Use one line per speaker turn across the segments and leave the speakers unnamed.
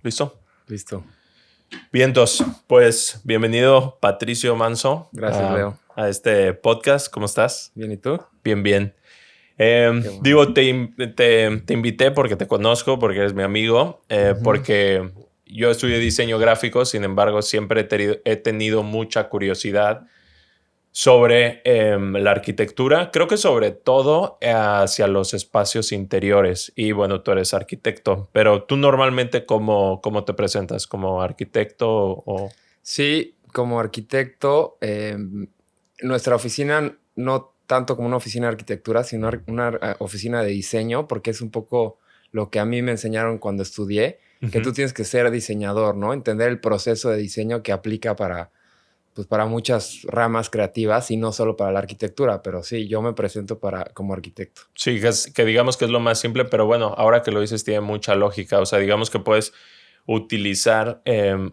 ¿Listo?
Listo.
Vientos, pues bienvenido Patricio Manso.
Gracias, Leo.
A este podcast. ¿Cómo estás?
Bien, ¿y tú?
Bien, bien.
Qué bueno.
Te invité porque te conozco, porque eres mi amigo, porque yo estudié diseño gráfico, sin embargo, siempre he tenido mucha curiosidad sobre la arquitectura, creo que sobre todo hacia los espacios interiores. Y bueno, tú eres arquitecto, pero tú normalmente ¿cómo te presentas? ¿Como arquitecto o...?
Sí, como arquitecto, nuestra oficina no tanto como una oficina de arquitectura, sino una oficina de diseño, porque es un poco lo que a mí me enseñaron cuando estudié, que tú tienes que ser diseñador, ¿no? Entender el proceso de diseño que aplica para muchas ramas creativas y no solo para la arquitectura, pero sí, yo me presento como arquitecto.
Sí, que digamos que es lo más simple, pero bueno, ahora que lo dices tiene mucha lógica. O sea, digamos que puedes utilizar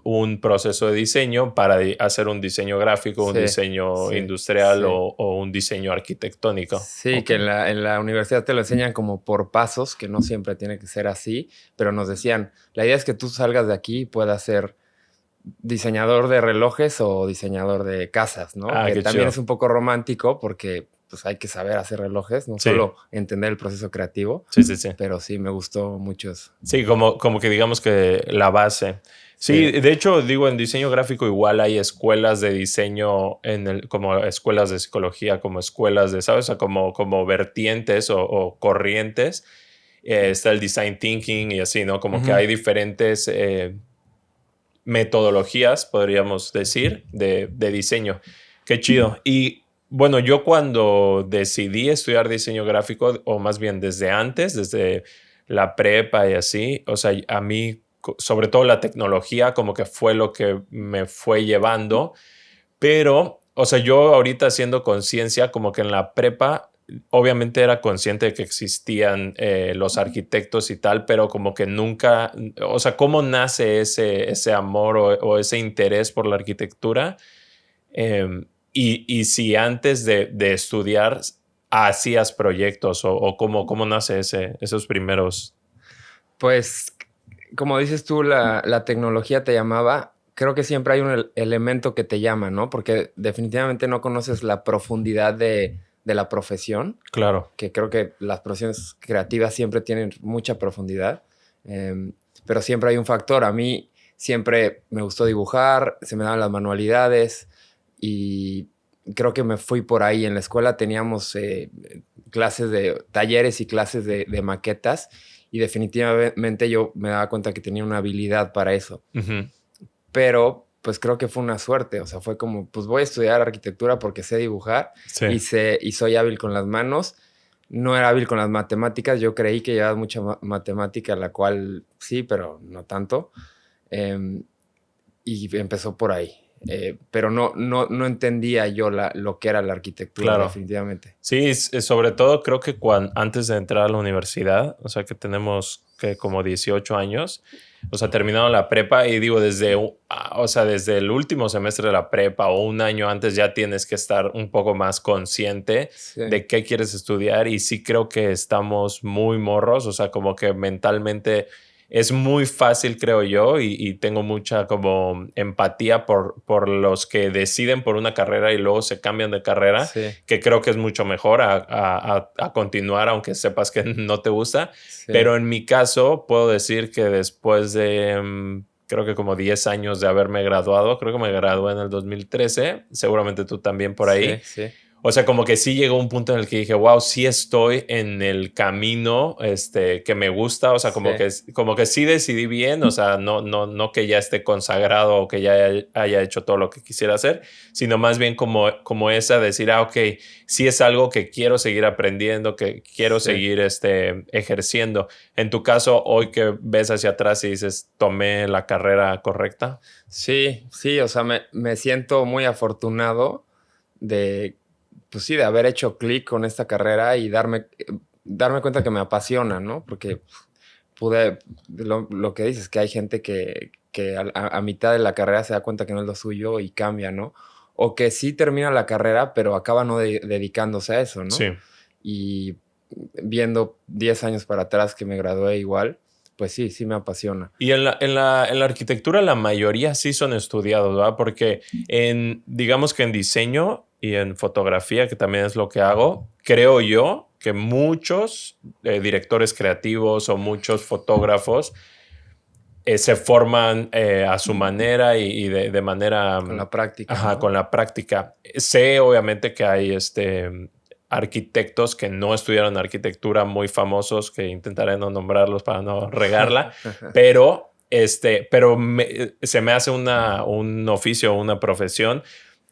un proceso de diseño para hacer un diseño gráfico, un
Sí,
diseño
sí,
industrial
sí.
o un diseño arquitectónico.
Sí,
Ok.
que en la universidad te lo enseñan como por pasos, que no siempre tiene que ser así, pero nos decían, la idea es que tú salgas de aquí y puedas ser diseñador de relojes o diseñador de casas, ¿no?
Ah,
Que
qué
también es
chido.
un poco romántico porque pues hay que saber hacer relojes, no
Sí,
solo entender el proceso creativo,
sí, sí, sí.
pero sí, me gustó mucho eso.
Sí, como que digamos que la base. Sí,
Sí,
de hecho, digo, en diseño gráfico igual hay escuelas de diseño como escuelas de psicología, como escuelas de, ¿sabes? O sea, como vertientes o corrientes. Está el design thinking y así, ¿no? Como que
ujú,
hay diferentes metodologías, podríamos decir, de diseño. Qué chido. Y bueno, yo cuando decidí estudiar diseño gráfico, o más bien desde antes, desde la prepa y así, o sea, a mí, sobre todo la tecnología, como que fue lo que me fue llevando, pero, o sea, yo ahorita haciendo conciencia, como que en la prepa, obviamente era consciente de que existían los arquitectos y tal, pero como que nunca, o sea, ¿cómo nace ese amor o ese interés por la arquitectura? Y si antes de estudiar hacías proyectos o cómo nace esos primeros.
pues como dices tú, la tecnología te llamaba. Creo que siempre hay un elemento que te llama, ¿no? Porque definitivamente no conoces la profundidad de la profesión,
Claro.
que creo que las profesiones creativas siempre tienen mucha profundidad, eh, pero siempre hay un factor. A mí siempre me gustó dibujar, se me daban las manualidades y creo que me fui por ahí. En la escuela teníamos clases de talleres y clases de maquetas y definitivamente yo me daba cuenta que tenía una habilidad para eso.
Ujú.
Pero pues creo que fue una suerte, o sea, fue como, pues voy a estudiar arquitectura porque sé dibujar
Sí.
y soy hábil con las manos. No era hábil con las matemáticas, yo creí que llevaba mucha matemática, la cual sí, pero no tanto. Em, y empezó por ahí. Pero no entendía yo lo que era la arquitectura,
Claro.
definitivamente.
Sí, sobre todo creo que antes de entrar a la universidad, o sea que tenemos que como 18 años, o sea, terminando la prepa y digo, o sea, desde el último semestre de la prepa o un año antes ya tienes que estar un poco más consciente
Sí,
de qué quieres estudiar y sí creo que estamos muy morros, o sea, como que mentalmente es muy fácil, creo yo, y tengo mucha como empatía por los que deciden por una carrera y luego se cambian de carrera,
sí,
que creo que es mucho mejor a continuar, aunque sepas que no te gusta.
sí,
Pero en mi caso, puedo decir que después de, creo que como 10 años de haberme graduado, creo que me gradué en el 2013, seguramente tú también por ahí.
sí, sí,
O sea, como que sí llegó un punto en el que dije, wow, sí estoy en el camino que me gusta. O sea,
sí,
como que sí decidí bien. O sea, no que ya esté consagrado o que ya haya hecho todo lo que quisiera hacer, sino más bien como esa decir, ok, sí es algo que quiero seguir aprendiendo, que quiero
sí.
seguir ejerciendo. En tu caso, hoy que ves hacia atrás y dices, tomé la carrera correcta.
Sí, sí, o sea, me siento muy afortunado de, pues sí, de haber hecho clic con esta carrera y darme cuenta que me apasiona, ¿no? Porque pude, lo que dices, que hay gente que a mitad de la carrera se da cuenta que no es lo suyo y cambia, ¿no? O que sí termina la carrera, pero acaba no dedicándose a eso,
Sí,
¿no? Y viendo 10 años para atrás que me gradué igual, pues sí me apasiona.
Y en la arquitectura la mayoría sí son estudiados, ¿verdad? Porque digamos que en diseño y en fotografía, que también es lo que hago, creo yo que muchos directores creativos o muchos fotógrafos se forman a su manera y de manera...
Con la práctica.
Ajá,
¿no?
con la práctica. Sé obviamente que hay arquitectos que no estudiaron arquitectura muy famosos, que intentaré no nombrarlos para no regarla, pero, se me hace un oficio, una profesión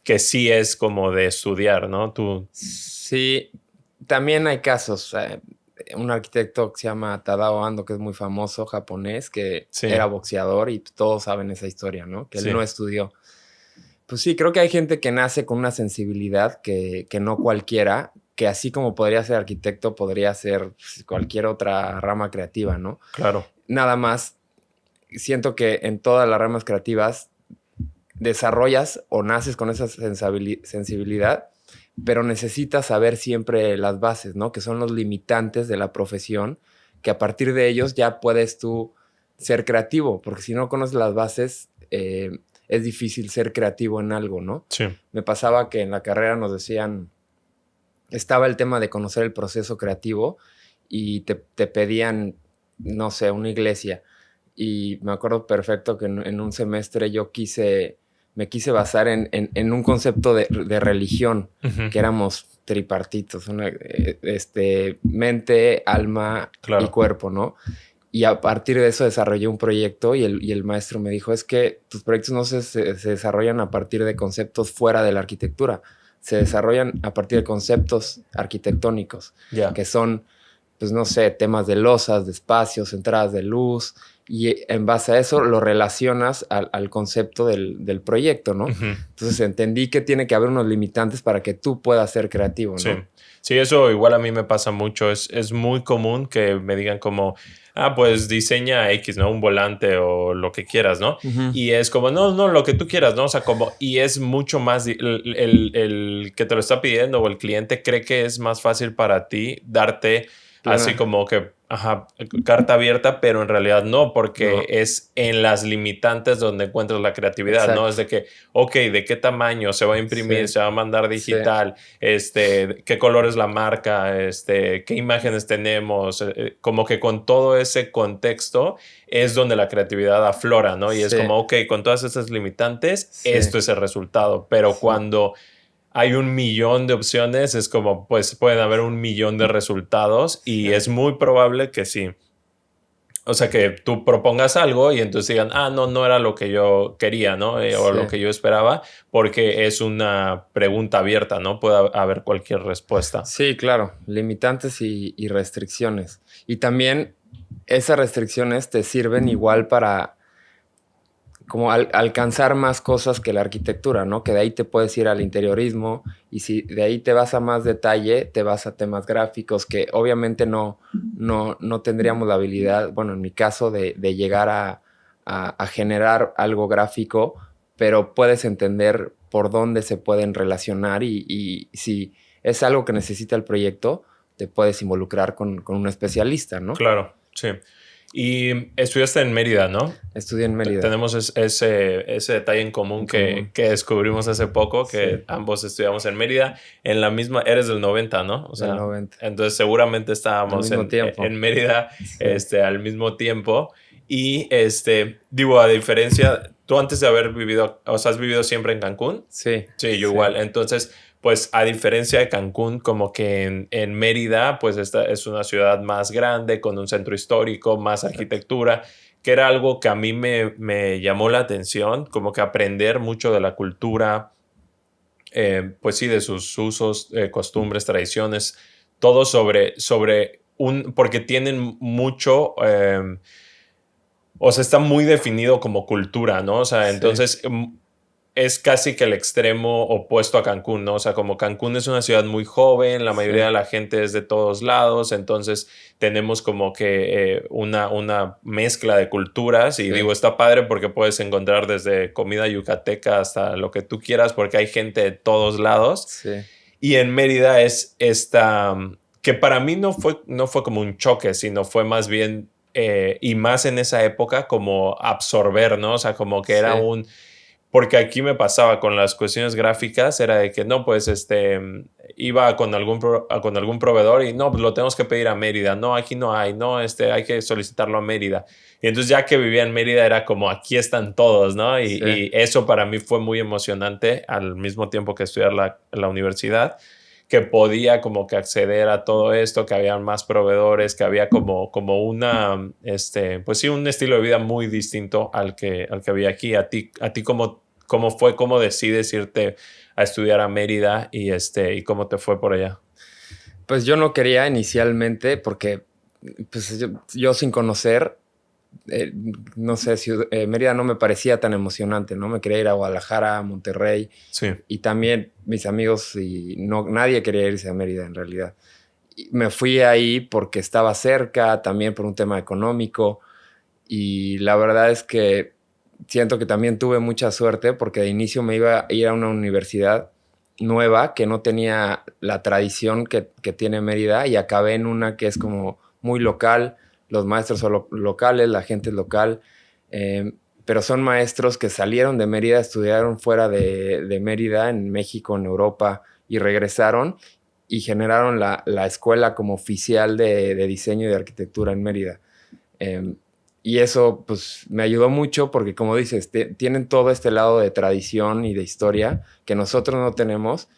que sí es como de estudiar, ¿no? Tú...
Sí, también hay casos. Un arquitecto que se llama Tadao Ando, que es muy famoso, japonés, que
Sí.
era boxeador y todos saben esa historia, ¿no? Que él
Sí.
no estudió. Pues sí, creo que hay gente que nace con una sensibilidad que no cualquiera, que así como podría ser arquitecto, podría ser cualquier otra rama creativa, ¿no?
Claro.
Nada más, siento que en todas las ramas creativas desarrollas o naces con esa sensibilidad, pero necesitas saber siempre las bases, ¿no? Que son los limitantes de la profesión, que a partir de ellos ya puedes tú ser creativo, porque si no conoces las bases, es difícil ser creativo en algo, ¿no?
Sí.
Me pasaba que en la carrera nos decían, estaba el tema de conocer el proceso creativo y te pedían, no sé, una iglesia. Y me acuerdo perfecto que en un semestre yo me quise basar en un concepto de religión,
Uh-huh.
que éramos tripartitos, mente, alma
Claro.
y cuerpo, ¿no? Y a partir de eso desarrollé un proyecto y el maestro me dijo, es que tus proyectos no se desarrollan a partir de conceptos fuera de la arquitectura, se desarrollan a partir de conceptos arquitectónicos,
Yeah.
que son, pues no sé, temas de losas, de espacios, entradas de luz, y en base a eso lo relacionas al concepto del proyecto, ¿no?
Uh-huh.
Entonces entendí que tiene que haber unos limitantes para que tú puedas ser creativo, ¿no?
Sí. Sí, eso igual a mí me pasa mucho. Es muy común que me digan como, pues diseña X, ¿no? Un volante o lo que quieras, ¿no?
Uh-huh.
Y es como, no, lo que tú quieras, ¿no? O sea, como, y es mucho más, el que te lo está pidiendo o el cliente cree que es más fácil para ti darte así como que, carta abierta, pero en realidad no, porque es en las limitantes donde encuentras la creatividad. Exacto. ¿No? Es de que, ¿de qué tamaño se va a imprimir? Sí. ¿Se va a mandar digital? Sí. ¿Qué color es la marca? ¿Qué imágenes tenemos? Como que con todo ese contexto es donde la creatividad aflora, ¿no? Y es como, con todas esas limitantes, esto es el resultado. Pero cuando hay 1,000,000 de opciones, es como, pues pueden haber 1,000,000 de resultados y es muy probable que sí. O sea, que tú propongas algo y entonces digan, no era lo que yo quería, ¿no? O lo que yo esperaba, porque es una pregunta abierta, ¿no? Puede haber cualquier respuesta.
Sí, claro. Limitantes y restricciones. Y también esas restricciones te sirven igual para como alcanzar más cosas que la arquitectura, ¿no? Que de ahí te puedes ir al interiorismo y si de ahí te vas a más detalle, te vas a temas gráficos que obviamente no tendríamos la habilidad, bueno, en mi caso, de llegar a generar algo gráfico, pero puedes entender por dónde se pueden relacionar y si es algo que necesita el proyecto, te puedes involucrar con un especialista, ¿no?
Claro, sí. Y estudiaste en Mérida, ¿no?
Estudié en Mérida.
Tenemos ese detalle en común que descubrimos hace poco, que ambos estudiamos en Mérida. En la misma, eres del 90, ¿no? O sea,
del 90.
Entonces seguramente estábamos en Mérida al mismo tiempo. Y digo, a diferencia, tú antes de haber vivido, o sea, ¿has vivido siempre en Cancún?
Sí.
Sí, yo igual. Entonces, pues a diferencia de Cancún, como que en Mérida, pues esta es una ciudad más grande, con un centro histórico, más arquitectura, que era algo que a mí me llamó la atención, como que aprender mucho de la cultura, pues sí, de sus usos, costumbres, tradiciones, todo porque tienen mucho... o sea, está muy definido como cultura, ¿no? O sea, entonces... es casi que el extremo opuesto a Cancún, ¿no? O sea, como Cancún es una ciudad muy joven, la mayoría de la gente es de todos lados, entonces tenemos como que una mezcla de culturas y digo, está padre porque puedes encontrar desde comida yucateca hasta lo que tú quieras porque hay gente de todos lados.
Sí.
Y en Mérida es esta, que para mí no fue como un choque, sino fue más bien y más en esa época, como absorber, ¿no? O sea, como que era
Sí.
porque aquí me pasaba con las cuestiones gráficas, era de que no, pues iba con con algún proveedor y no, pues lo tenemos que pedir a Mérida, no, aquí no hay, no, hay que solicitarlo a Mérida. Y entonces ya que vivía en Mérida era como aquí están todos, ¿no?
Sí.
Y eso para mí fue muy emocionante al mismo tiempo que estudiar la universidad, que podía como que acceder a todo esto, que había más proveedores, que había como una, pues sí, un estilo de vida muy distinto al que había aquí. A ti cómo fue, cómo decides irte a estudiar a Mérida y cómo te fue por allá.
Pues yo no quería inicialmente porque pues yo sin conocer, eh, no sé, Mérida no me parecía tan emocionante, ¿no? Me quería ir a Guadalajara, a Monterrey,
Sí,
y también mis amigos y no, nadie quería irse a Mérida en realidad. Y me fui ahí porque estaba cerca, también por un tema económico, y la verdad es que siento que también tuve mucha suerte porque de inicio me iba a ir a una universidad nueva que no tenía la tradición que tiene Mérida, y acabé en una que es como muy local, los maestros son locales, la gente es local, eh, pero son maestros que salieron de Mérida, estudiaron fuera de Mérida, en México, en Europa, y regresaron y generaron la escuela como oficial de diseño y de arquitectura en Mérida. Eh, y eso pues me ayudó mucho porque, como dices, tienen todo este lado de tradición y de historia que nosotros no tenemos,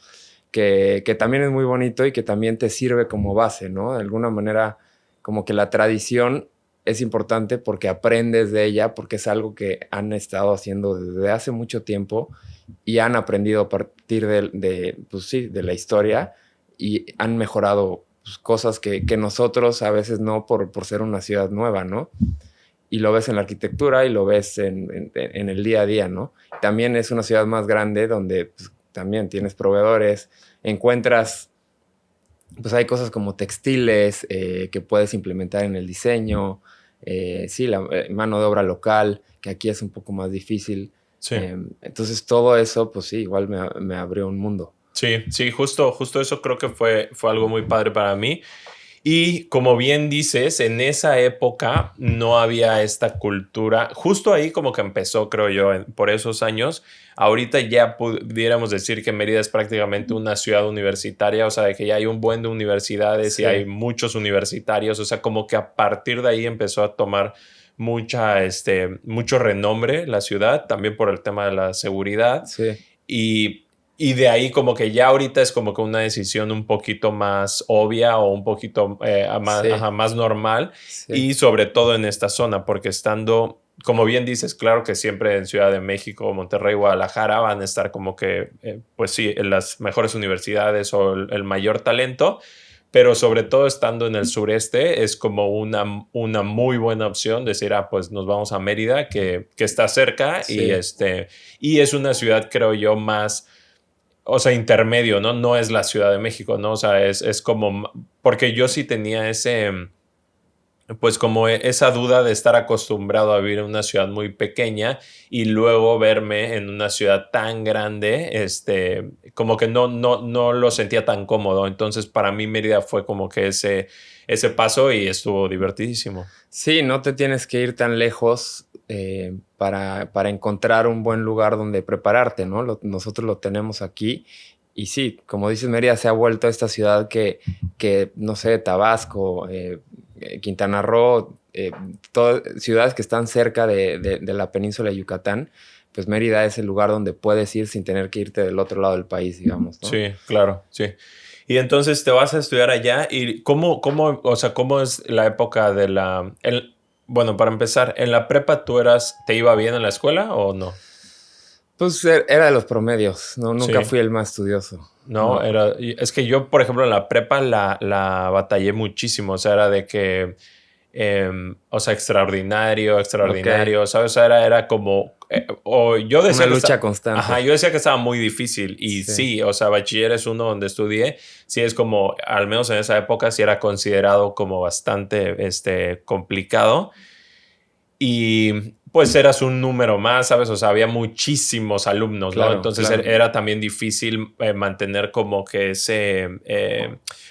que también es muy bonito y que también te sirve como base, ¿no? De alguna manera, como que la tradición es importante porque aprendes de ella, porque es algo que han estado haciendo desde hace mucho tiempo y han aprendido a partir pues sí, de la historia, y han mejorado pues, cosas que nosotros a veces no, por ser una ciudad nueva, ¿no? Y lo ves en la arquitectura y lo ves en el día a día, ¿no? También es una ciudad más grande donde pues, también tienes proveedores, encuentras, pues hay cosas como textiles que puedes implementar en el diseño, sí, la mano de obra local, que aquí es un poco más difícil.
sí.
Entonces todo eso, pues sí, igual me abrió un mundo.
Sí, sí, justo eso creo que fue algo muy padre para mí. Y como bien dices, en esa época no había esta cultura, justo ahí como que empezó, creo yo, por esos años. Ahorita ya pudiéramos decir que Mérida es prácticamente una ciudad universitaria, o sea, de que ya hay un buen de universidades y
Sí,
hay muchos universitarios, o sea, como que a partir de ahí empezó a tomar mucho renombre la ciudad, también por el tema de la seguridad.
sí,
Y, y de ahí como que ya ahorita es como que una decisión un poquito más obvia o un poquito
sí,
más normal,
sí,
y sobre todo en esta zona, porque estando, como bien dices, claro que siempre en Ciudad de México, Monterrey, Guadalajara van a estar como que, pues sí, en las mejores universidades o el mayor talento, pero sobre todo estando en el sureste es como una muy buena opción decir, pues nos vamos a Mérida, que está cerca
sí.
y es una ciudad, creo yo, más, o sea, intermedio, ¿no? No es la Ciudad de México, ¿no? O sea, es como, porque yo sí tenía pues como esa duda de estar acostumbrado a vivir en una ciudad muy pequeña y luego verme en una ciudad tan grande, como que no lo sentía tan cómodo. Entonces, para mí Mérida fue como que ese paso y estuvo divertidísimo.
Sí, no te tienes que ir tan lejos para encontrar un buen lugar donde prepararte, ¿no? Nosotros lo tenemos aquí. Y sí, como dices, Mérida se ha vuelto esta ciudad que no sé, Tabasco, Quintana Roo, todas ciudades que están cerca de la península de Yucatán, pues Mérida es el lugar donde puedes ir sin tener que irte del otro lado del país, digamos, ¿no?
Sí, claro, sí. Y entonces te vas a estudiar allá y o sea, cómo es la época de bueno, para empezar, ¿en la prepa te iba bien en la escuela o no?
Pues era de los promedios, ¿no? Nunca
Sí.
fui el más estudioso,
No,
¿no?
es que yo, por ejemplo, en la prepa la batallé muchísimo, o sea, era de que, o sea, extraordinario,
Ok,
extraordinario, ¿sabes? O sea, era como, o yo
una
decía que
lucha
ajá,
constante.
yo decía que estaba muy difícil y
Sí,
sí, o sea, bachiller es uno donde estudié, sí es como, al menos en esa época, sí era considerado como bastante, complicado. Y pues eras un número más, ¿sabes? O sea, había muchísimos alumnos, ¿no?
claro,
Entonces
claro.
era también difícil mantener como que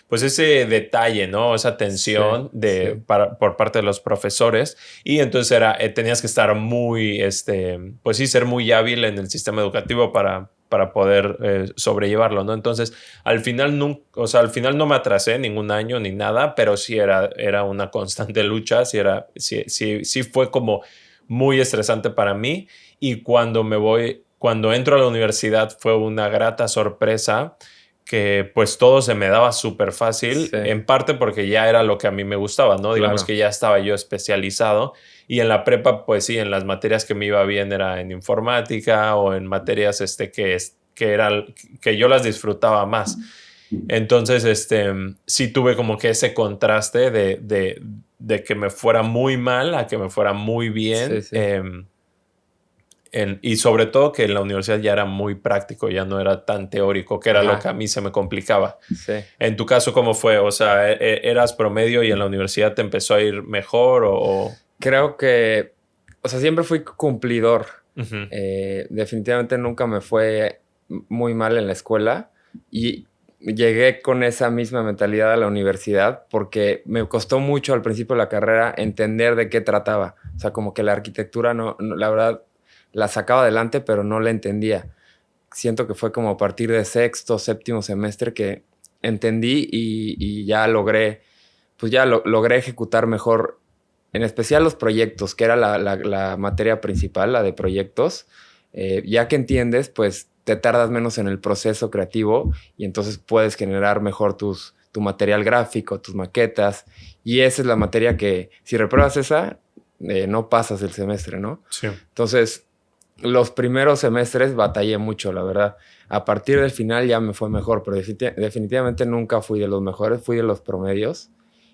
pues ese detalle, ¿no? Esa atención por parte de los profesores. Y entonces tenías que estar muy, pues sí, ser muy hábil en el sistema educativo para poder sobrellevarlo, ¿no? Entonces, al final no me atrasé ningún año ni nada, pero sí era una constante lucha, sí fue como muy estresante para mí. Y cuando entro a la universidad fue una grata sorpresa que pues todo se me daba súper fácil, en parte porque ya era lo que a mí me gustaba, ¿no? Claro. Digamos que ya estaba yo especializado y en la prepa pues sí, en las materias que me iba bien era en informática o en materias que yo las disfrutaba más. Entonces, sí tuve como que ese contraste de que me fuera muy mal a que me fuera muy bien. Sí. Y sobre todo que en la universidad ya era muy práctico, ya no era tan teórico, que era lo que a mí se me complicaba. Sí. En tu caso, ¿cómo fue? O sea, ¿eras promedio y en la universidad te empezó a ir mejor o...?
Creo que, o sea, siempre fui cumplidor. Uh-huh. Definitivamente nunca me fue muy mal en la escuela y llegué con esa misma mentalidad a la universidad porque me costó mucho al principio de la carrera entender de qué trataba. O sea, como que la arquitectura no la verdad, la sacaba adelante, pero no la entendía. Siento que fue como a partir de sexto, séptimo semestre que entendí y ya logré, pues ya logré ejecutar mejor, en especial los proyectos, que era la materia principal, la de proyectos. Ya que entiendes, pues te tardas menos en el proceso creativo y entonces puedes generar mejor tu material gráfico, tus maquetas. Y esa es la materia que, si repruebas esa, no pasas el semestre, ¿no?
Sí.
Entonces, los primeros semestres batallé mucho, la verdad. A partir del final ya me fue mejor, pero definitivamente nunca fui de los mejores, fui de los promedios.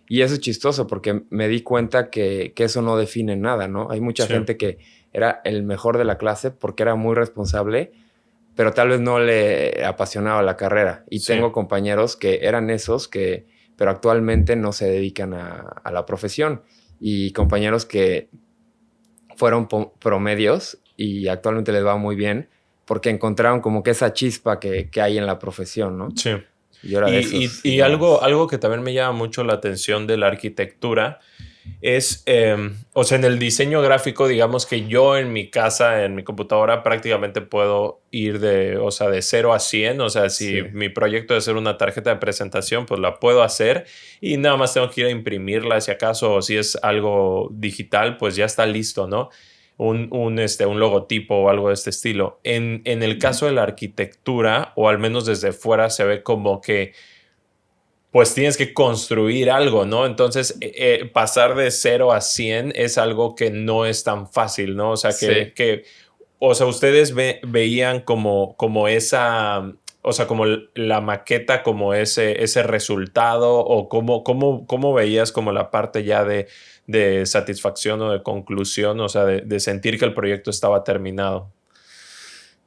Y eso es chistoso porque me di cuenta que eso no define nada, ¿no? Hay mucha gente que era el mejor de la clase porque era muy responsable, pero tal vez no le apasionaba la carrera. Y tengo compañeros que eran esos, pero actualmente no se dedican a la profesión. Y compañeros que fueron promedios y actualmente les va muy bien porque encontraron como que esa chispa que hay en la profesión, ¿no?
Sí. Y algo que también me llama mucho la atención de la arquitectura es, o sea, en el diseño gráfico, digamos que yo en mi casa, en mi computadora, prácticamente puedo ir de 0 a 100. O sea, si mi proyecto es hacer una tarjeta de presentación, pues la puedo hacer y nada más tengo que ir a imprimirla si acaso, o si es algo digital, pues ya está listo, ¿no? Un logotipo o algo de este estilo. En el caso de la arquitectura, o al menos desde fuera, se ve como que pues tienes que construir algo, ¿no? Entonces, pasar de 0 a 100 es algo que no es tan fácil, ¿no? O sea, ustedes veían como esa, o sea, como la maqueta, como ese resultado, o cómo veías como la parte ya de satisfacción o de conclusión, o sea, de sentir que el proyecto estaba terminado.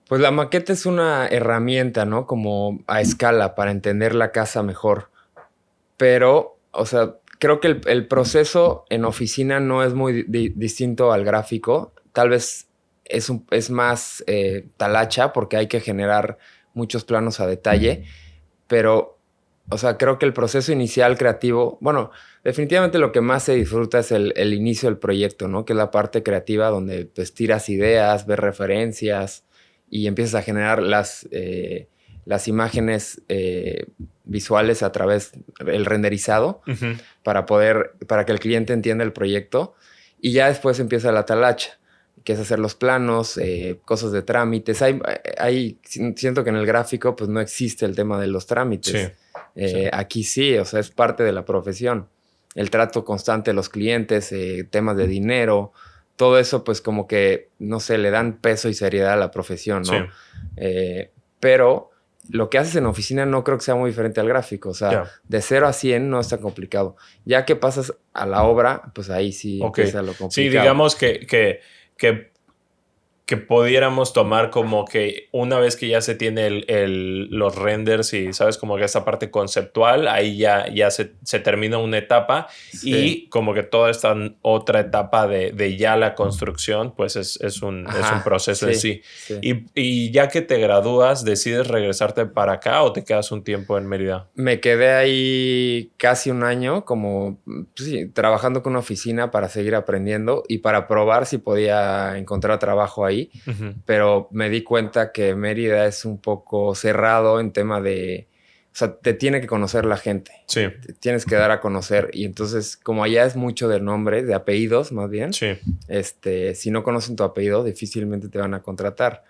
Pues la maqueta es una herramienta, ¿no? Como a escala para entender la casa mejor. Pero, o sea, creo que el proceso en oficina no es muy distinto al gráfico. Tal vez es más talacha porque hay que generar muchos planos a detalle. Pero, o sea, creo que el proceso inicial creativo... Bueno, definitivamente lo que más se disfruta es el inicio del proyecto, ¿no? Que es la parte creativa donde pues tiras ideas, ves referencias y empiezas a generar las imágenes visuales a través del renderizado para que el cliente entienda el proyecto. Y ya después empieza la talacha, que es hacer los planos, cosas de trámites. Siento que en el gráfico pues no existe el tema de los trámites. Aquí sí, o sea, es parte de la profesión. El trato constante de los clientes, temas de dinero, todo eso pues como que, no sé, le dan peso y seriedad a la profesión, ¿no? Sí. Pero lo que haces en oficina no creo que sea muy diferente al gráfico. O sea, de 0 a 100 no es tan complicado. Ya que pasas a la obra, pues ahí sí empieza lo complicado.
Sí, digamos que que pudiéramos tomar como que una vez que ya se tiene los renders y sabes como que esa parte conceptual, ahí ya se termina una etapa y como que toda esta otra etapa de ya la construcción, pues es un proceso en sí. Y ya que te gradúas, ¿decides regresarte para acá o te quedas un tiempo en Mérida?
Me quedé ahí casi un año como trabajando con una oficina para seguir aprendiendo y para probar si podía encontrar trabajo ahí. Pero me di cuenta que Mérida es un poco cerrado en tema de... O sea, te tiene que conocer la gente.
Sí.
Te tienes que dar a conocer. Y entonces, como allá es mucho de nombre, de apellidos más bien, si no conocen tu apellido, difícilmente te van a contratar.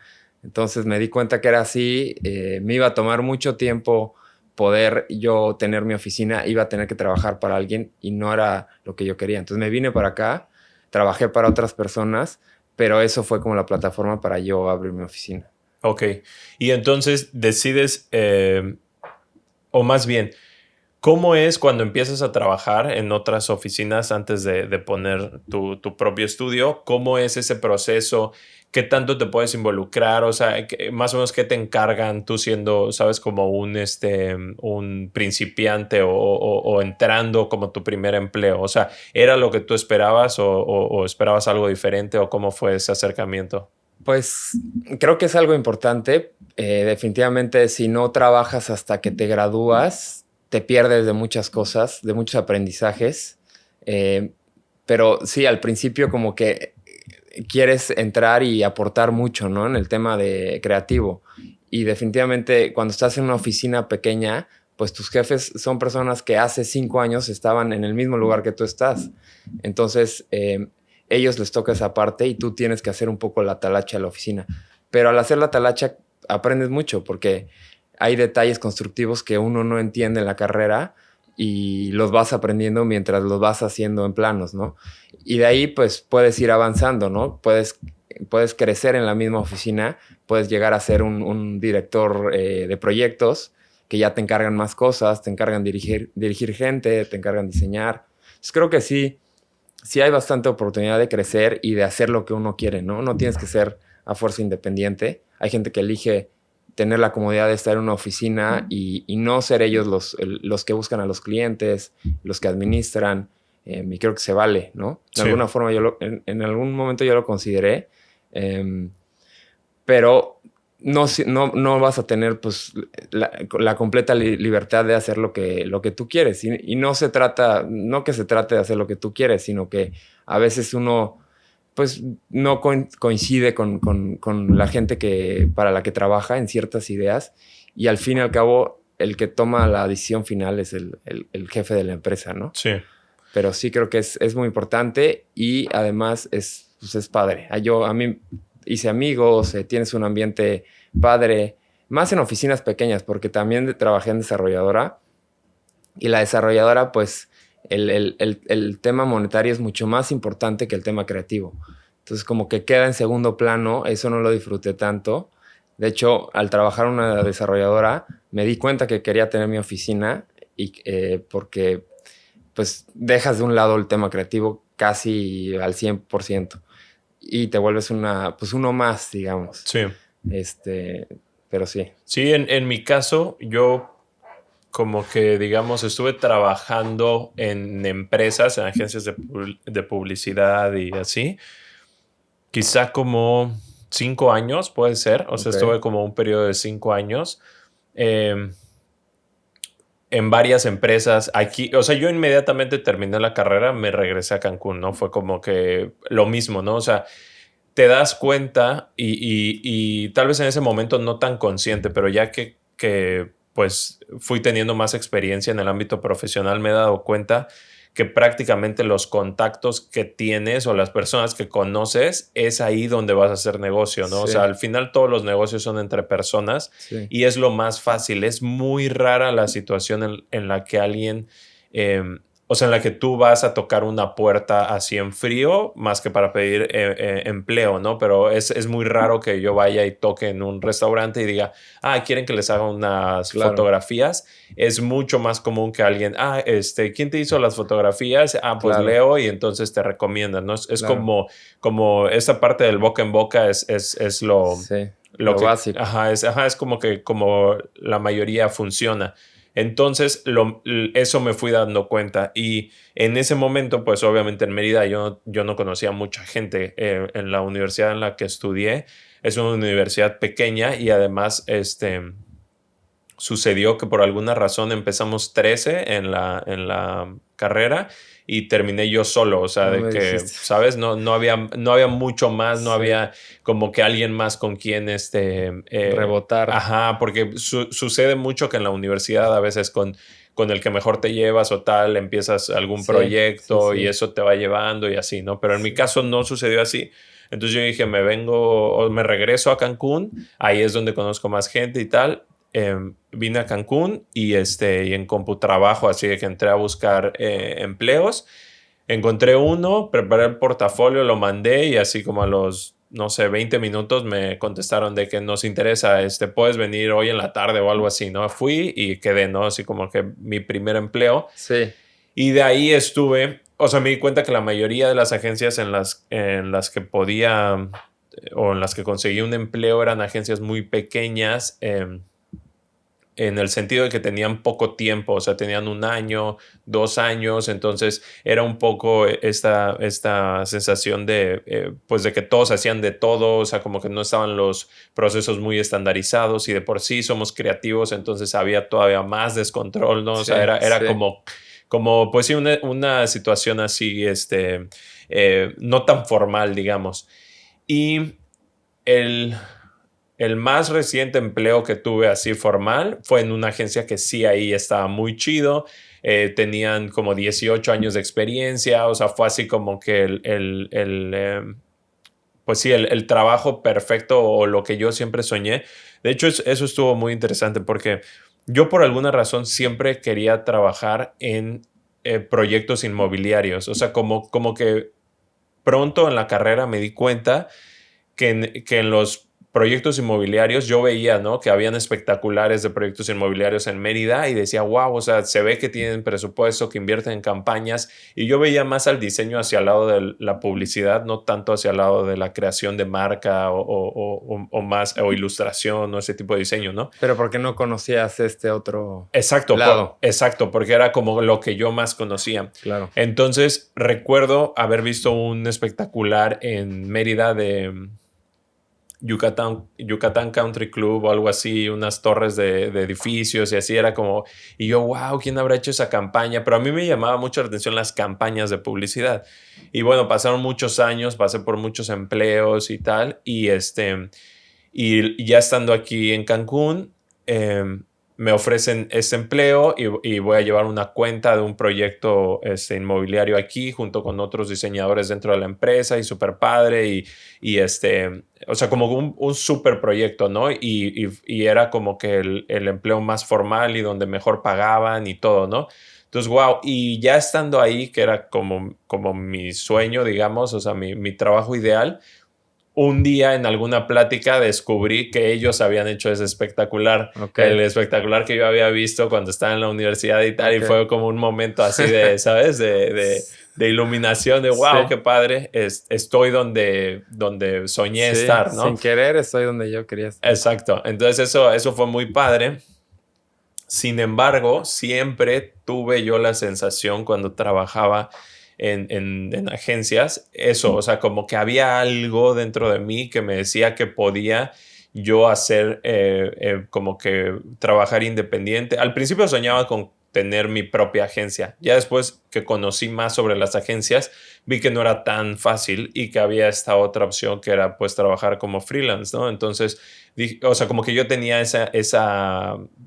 Entonces me di cuenta que era así. Me iba a tomar mucho tiempo poder yo tener mi oficina, iba a tener que trabajar para alguien y no era lo que yo quería. Entonces me vine para acá, trabajé para otras personas, pero eso fue como la plataforma para yo abrir mi oficina.
Ok. Y entonces decides, o más bien, ¿cómo es cuando empiezas a trabajar en otras oficinas antes de poner tu propio estudio? ¿Cómo es ese proceso? ¿Qué tanto te puedes involucrar? O sea, más o menos, ¿qué te encargan tú siendo, sabes, como un principiante o entrando como tu primer empleo? O sea, ¿era lo que tú esperabas o esperabas algo diferente o cómo fue ese acercamiento?
Pues creo que es algo importante. Definitivamente, si no trabajas hasta que te gradúas, te pierdes de muchas cosas, de muchos aprendizajes. Pero sí, al principio como que quieres entrar y aportar mucho, ¿no? En el tema de creativo. Y definitivamente cuando estás en una oficina pequeña, pues tus jefes son personas que hace 5 años estaban en el mismo lugar que tú estás. Entonces, ellos les toca esa parte y tú tienes que hacer un poco la talacha a la oficina. Pero al hacer la talacha aprendes mucho porque hay detalles constructivos que uno no entiende en la carrera y los vas aprendiendo mientras los vas haciendo en planos, ¿no? Y de ahí, pues, puedes ir avanzando, ¿no? Puedes crecer en la misma oficina, puedes llegar a ser un director de proyectos que ya te encargan más cosas, te encargan dirigir gente, te encargan diseñar. Entonces, creo que sí hay bastante oportunidad de crecer y de hacer lo que uno quiere, ¿no? No tienes que ser a fuerza independiente. Hay gente que elige tener la comodidad de estar en una oficina y no ser ellos los que buscan a los clientes, los que administran, y creo que se vale, ¿no? De alguna forma, en algún momento yo lo consideré, pero no vas a tener pues, la completa libertad de hacer lo que tú quieres. Y no se trata, no que se trate de hacer lo que tú quieres, sino que a veces uno pues no coincide con la gente para la que trabaja en ciertas ideas y al fin y al cabo el que toma la decisión final es el jefe de la empresa, ¿no?
Sí.
Pero sí creo que es muy importante y además es padre. A mí hice amigos, tienes un ambiente padre, más en oficinas pequeñas porque también trabajé en desarrolladora y la desarrolladora pues el tema monetario es mucho más importante que el tema creativo. Entonces, como que queda en segundo plano, eso no lo disfruté tanto. De hecho, al trabajar en una desarrolladora, me di cuenta que quería tener mi oficina porque pues dejas de un lado el tema creativo casi al 100% y te vuelves uno más, digamos.
Sí.
Pero sí.
Sí, en mi caso, yo como que, digamos, estuve trabajando en empresas, en agencias de publicidad y así. Quizá como 5 años, puede ser. O sea, estuve como un periodo de 5 años en varias empresas aquí. O sea, yo inmediatamente terminé la carrera, me regresé a Cancún, ¿no? Fue como que lo mismo, ¿no? O sea, te das cuenta y tal vez en ese momento no tan consciente, pero ya que pues fui teniendo más experiencia en el ámbito profesional, me he dado cuenta que prácticamente los contactos que tienes o las personas que conoces es ahí donde vas a hacer negocio, ¿no? Sí. O sea, al final todos los negocios son entre personas y es lo más fácil. Es muy rara la situación en la que alguien o sea, en la que tú vas a tocar una puerta así en frío, más que para pedir empleo, ¿no? Pero es muy raro que yo vaya y toque en un restaurante y diga, quieren que les haga unas
Claro,
fotografías. Es mucho más común que alguien, ¿quién te hizo las fotografías? Pues
claro,
Leo, y entonces te recomiendan, ¿no? Es
claro.
como esa parte del boca en boca es
Sí,
lo
lo
que,
básico.
es como que como la mayoría funciona. Entonces, eso me fui dando cuenta. Y en ese momento, pues obviamente en Mérida yo no conocía mucha gente. En la universidad en la que estudié es una universidad pequeña y además sucedió que por alguna razón empezamos 13 en la carrera y terminé yo solo, o sea,
No
de
me
que,
dijiste.
¿sabes? No había mucho más, no
Sí,
había como que alguien más con quien
rebotar.
ajá, porque sucede mucho que en la universidad a veces con el que mejor te llevas o tal, empiezas algún
Sí, sí,
proyecto y
sí,
eso te va llevando y así, ¿no? Pero en mi
sí.
caso no sucedió así. Entonces yo dije, me vengo o me regreso a Cancún, ahí es donde conozco más gente y tal. Vine a Cancún y en CompuTrabajo, así de que entré a buscar empleos. Encontré uno, preparé el portafolio, lo mandé y así como a los, no sé, 20 minutos me contestaron de que nos interesa, puedes venir hoy en la tarde o algo así, ¿no? Fui y quedé, ¿no? Así como que mi primer empleo.
Sí,
Y de ahí estuve, o sea, me di cuenta que la mayoría de las agencias en las que podía o en las que conseguí un empleo eran agencias muy pequeñas. En el sentido de que tenían poco tiempo, o sea, tenían 1 año, 2 años, entonces era un poco esta sensación pues de que todos hacían de todo, o sea, como que no estaban los procesos muy estandarizados y de por sí somos creativos, entonces había todavía más descontrol, ¿no? O sea,
sí,
era
sí.
como pues sí, una situación así, no tan formal, digamos. Y el, el más reciente empleo que tuve así formal fue en una agencia que sí ahí estaba muy chido. Tenían como 18 años de experiencia, o sea, fue así como que pues sí, el trabajo perfecto o lo que yo siempre soñé. De hecho, eso estuvo muy interesante porque yo por alguna razón siempre quería trabajar en proyectos inmobiliarios, o sea, como que pronto en la carrera me di cuenta que en los proyectos inmobiliarios yo veía, ¿no? Que habían espectaculares de proyectos inmobiliarios en Mérida y decía, wow, o sea, se ve que tienen presupuesto, que invierten en campañas y yo veía más al diseño hacia el lado de la publicidad, no tanto hacia el lado de la creación de marca o más, o ilustración o ese tipo de diseño, ¿no?
Pero ¿por qué no conocías este otro
Exacto,
lado?
exacto, porque era como lo que yo más conocía.
Claro.
Entonces, recuerdo haber visto un espectacular en Mérida de Yucatán Country Club o algo así, unas torres de edificios y así era como, y yo, wow, ¿quién habrá hecho esa campaña? Pero a mí me llamaba mucho la atención las campañas de publicidad. Y bueno, pasaron muchos años, pasé por muchos empleos y tal, y ya estando aquí en Cancún, me ofrecen ese empleo y voy a llevar una cuenta de un proyecto inmobiliario aquí junto con otros diseñadores dentro de la empresa y súper padre y o sea, como un súper proyecto, ¿no? Y era como que el empleo más formal y donde mejor pagaban y todo, ¿no? Entonces, wow, y ya estando ahí, que era como mi sueño, digamos, o sea, mi trabajo ideal, un día en alguna plática descubrí que ellos habían hecho ese espectacular,
Ok,
el espectacular que yo había visto cuando estaba en la universidad y tal, y
ok.
fue como un momento así de, ¿sabes? De iluminación, de wow,
Sí,
qué padre, estoy donde soñé
sí.
estar, ¿no?
Sin querer estoy donde yo quería estar.
Exacto, entonces eso fue muy padre. Sin embargo, siempre tuve yo la sensación cuando trabajaba en agencias, eso, o sea, como que había algo dentro de mí que me decía que podía yo hacer como que trabajar independiente. Al principio soñaba con tener mi propia agencia. Ya después que conocí más sobre las agencias, vi que no era tan fácil y que había esta otra opción que era pues trabajar como freelance, ¿no? Entonces, o sea, como que yo tenía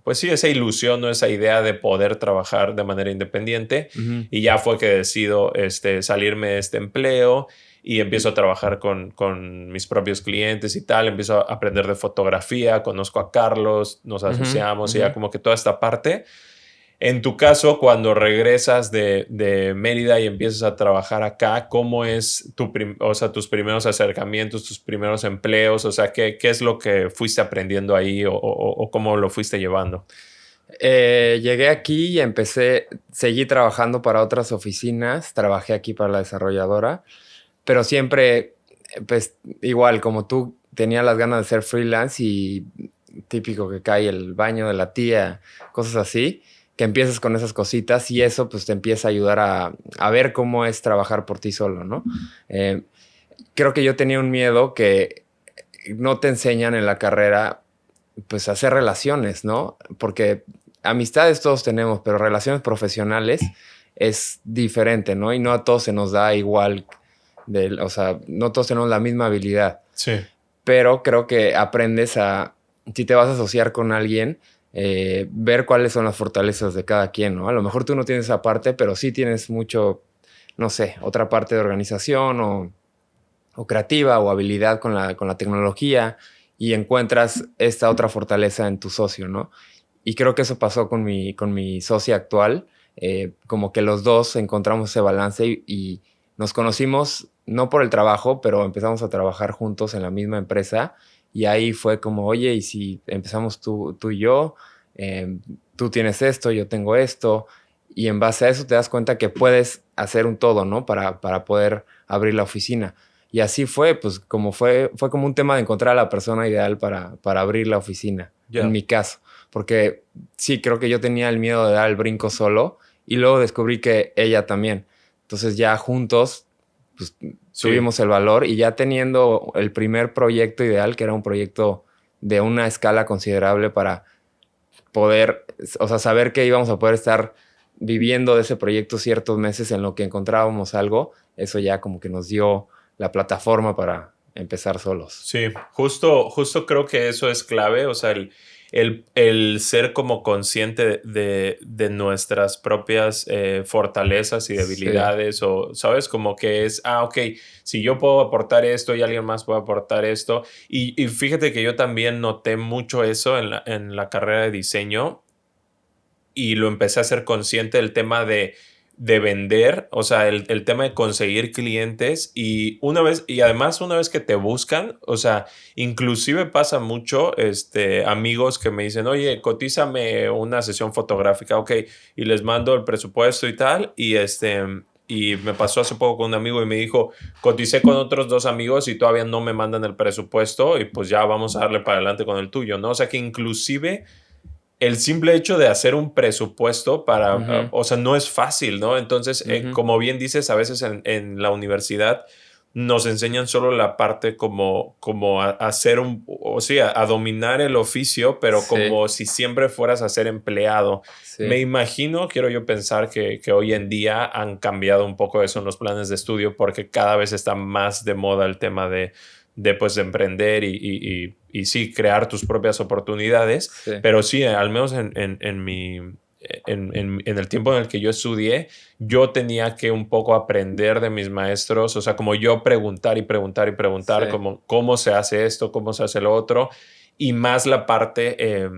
pues sí, esa ilusión o esa idea de poder trabajar de manera independiente
Ujú.
y ya fue que decido salirme de este empleo y empiezo a trabajar con mis propios clientes y tal, empiezo a aprender de fotografía, conozco a Carlos, nos
Ujú,
asociamos y
ujú.
ya como que toda esta parte. En tu caso, cuando regresas de Mérida y empiezas a trabajar acá, ¿cómo es o sea, tus primeros acercamientos, tus primeros empleos? O sea, ¿qué es lo que fuiste aprendiendo ahí o cómo lo fuiste llevando?
Llegué aquí y seguí trabajando para otras oficinas, trabajé aquí para la desarrolladora, pero siempre, pues igual como tú, tenía las ganas de ser freelance y típico que cae el baño de la tía, cosas así, que empiezas con esas cositas y eso pues te empieza a ayudar a ver cómo es trabajar por ti solo, ¿no? Eh, Creo que yo tenía un miedo que no te enseñan en la carrera, pues, a hacer relaciones, ¿no? Porque amistades todos tenemos, pero relaciones profesionales es diferente, ¿no? Y no a todos se nos da igual, o sea, no todos tenemos la misma habilidad.
Sí,
Pero creo que aprendes si te vas a asociar con alguien, ver cuáles son las fortalezas de cada quien, ¿no? A lo mejor tú no tienes esa parte, pero sí tienes mucho, no sé, otra parte de organización o creativa o habilidad con la tecnología y encuentras esta otra fortaleza en tu socio, ¿no? Y creo que eso pasó con mi socia actual, como que los dos encontramos ese balance y nos conocimos no por el trabajo, pero empezamos a trabajar juntos en la misma empresa y ahí fue como, oye, y si empezamos tú y yo, tú tienes esto, yo tengo esto, y en base a eso te das cuenta que puedes hacer un todo, ¿no? Para poder abrir la oficina. Y así fue, pues fue como un tema de encontrar a la persona ideal para abrir la oficina, en
ya.
mi caso. Porque sí, creo que yo tenía el miedo de dar el brinco solo y luego descubrí que ella también. Entonces ya juntos, pues
Sí,
tuvimos el valor y ya teniendo el primer proyecto ideal, que era un proyecto de una escala considerable para poder, o sea, saber que íbamos a poder estar viviendo de ese proyecto ciertos meses en lo que encontrábamos algo, eso ya como que nos dio la plataforma para empezar solos.
sí, justo creo que eso es clave, o sea, el ser como consciente de nuestras propias fortalezas y
Sí,
debilidades, o, ¿sabes? Como que es, ok, si yo puedo aportar esto y alguien más puede aportar esto. Y fíjate que yo también noté mucho eso en la carrera de diseño y lo empecé a ser consciente del tema de vender, o sea, el tema de conseguir clientes y además una vez que te buscan, o sea, inclusive pasa mucho, amigos que me dicen, oye, cotízame una sesión fotográfica, ok, y les mando el presupuesto y tal, y me pasó hace poco con un amigo y me dijo, coticé con otros dos amigos y todavía no me mandan el presupuesto y pues ya vamos a darle para adelante con el tuyo, ¿no? O sea que inclusive el simple hecho de hacer un presupuesto
ujú,
o sea, no es fácil, ¿no? Entonces,
ujú,
como bien dices, a veces en la universidad nos enseñan solo la parte como a hacer o sea, a dominar el oficio, pero
sí,
como si siempre fueras a ser empleado. Me
sí,
imagino, quiero yo pensar que hoy en día han cambiado un poco eso en los planes de estudio porque cada vez está más de moda el tema pues, de emprender y sí, crear tus propias oportunidades.
sí,
Pero sí, al menos en el tiempo en el que yo estudié, yo tenía que un poco aprender de mis maestros, o sea, como yo preguntar y preguntar y preguntar,
sí,
como cómo se hace esto, cómo se hace lo otro, y más la parte,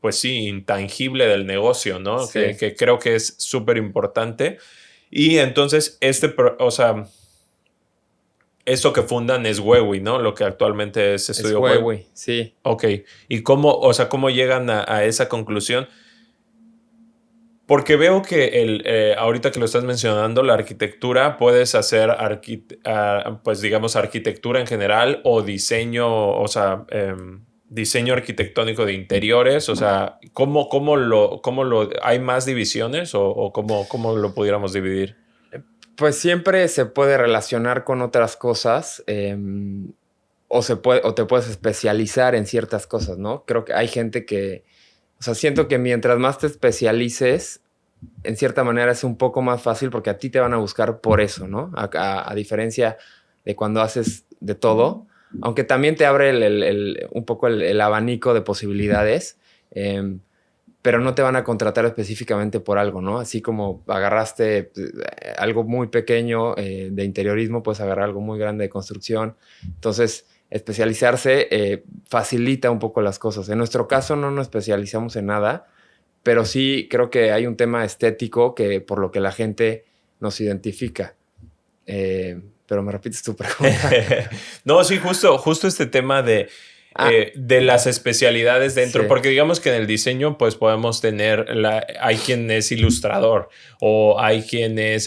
pues sí, intangible del negocio, ¿no?
sí.
Que creo que es súper importante. Y entonces, o sea, esto que fundan es Huawei, ¿no? Lo que actualmente es
Es
Estudio Huawei.
Huawei, sí.
Ok, ¿y cómo, o sea, cómo llegan a esa conclusión? Porque veo que ahorita que lo estás mencionando, la arquitectura, puedes hacer, pues digamos, arquitectura en general o diseño, o sea, diseño arquitectónico de interiores, o sea, ¿hay más divisiones o cómo lo pudiéramos dividir?
Pues siempre se puede relacionar con otras cosas, o te puedes especializar en ciertas cosas, ¿no? Creo que hay gente que, o sea, siento que mientras más te especialices, en cierta manera es un poco más fácil porque a ti te van a buscar por eso, ¿no? A diferencia de cuando haces de todo, aunque también te abre un poco el abanico de posibilidades. Pero no te van a contratar específicamente por algo, ¿no? Así como agarraste algo muy pequeño de interiorismo, puedes agarrar algo muy grande de construcción. Entonces, especializarse facilita un poco las cosas. En nuestro caso no nos especializamos en nada, pero sí creo que hay un tema estético que por lo que la gente nos identifica. Pero me repites tu pregunta.
No, sí, justo este tema de las especialidades dentro,
sí,
porque digamos que en el diseño pues podemos tener, hay quien es ilustrador o hay quien es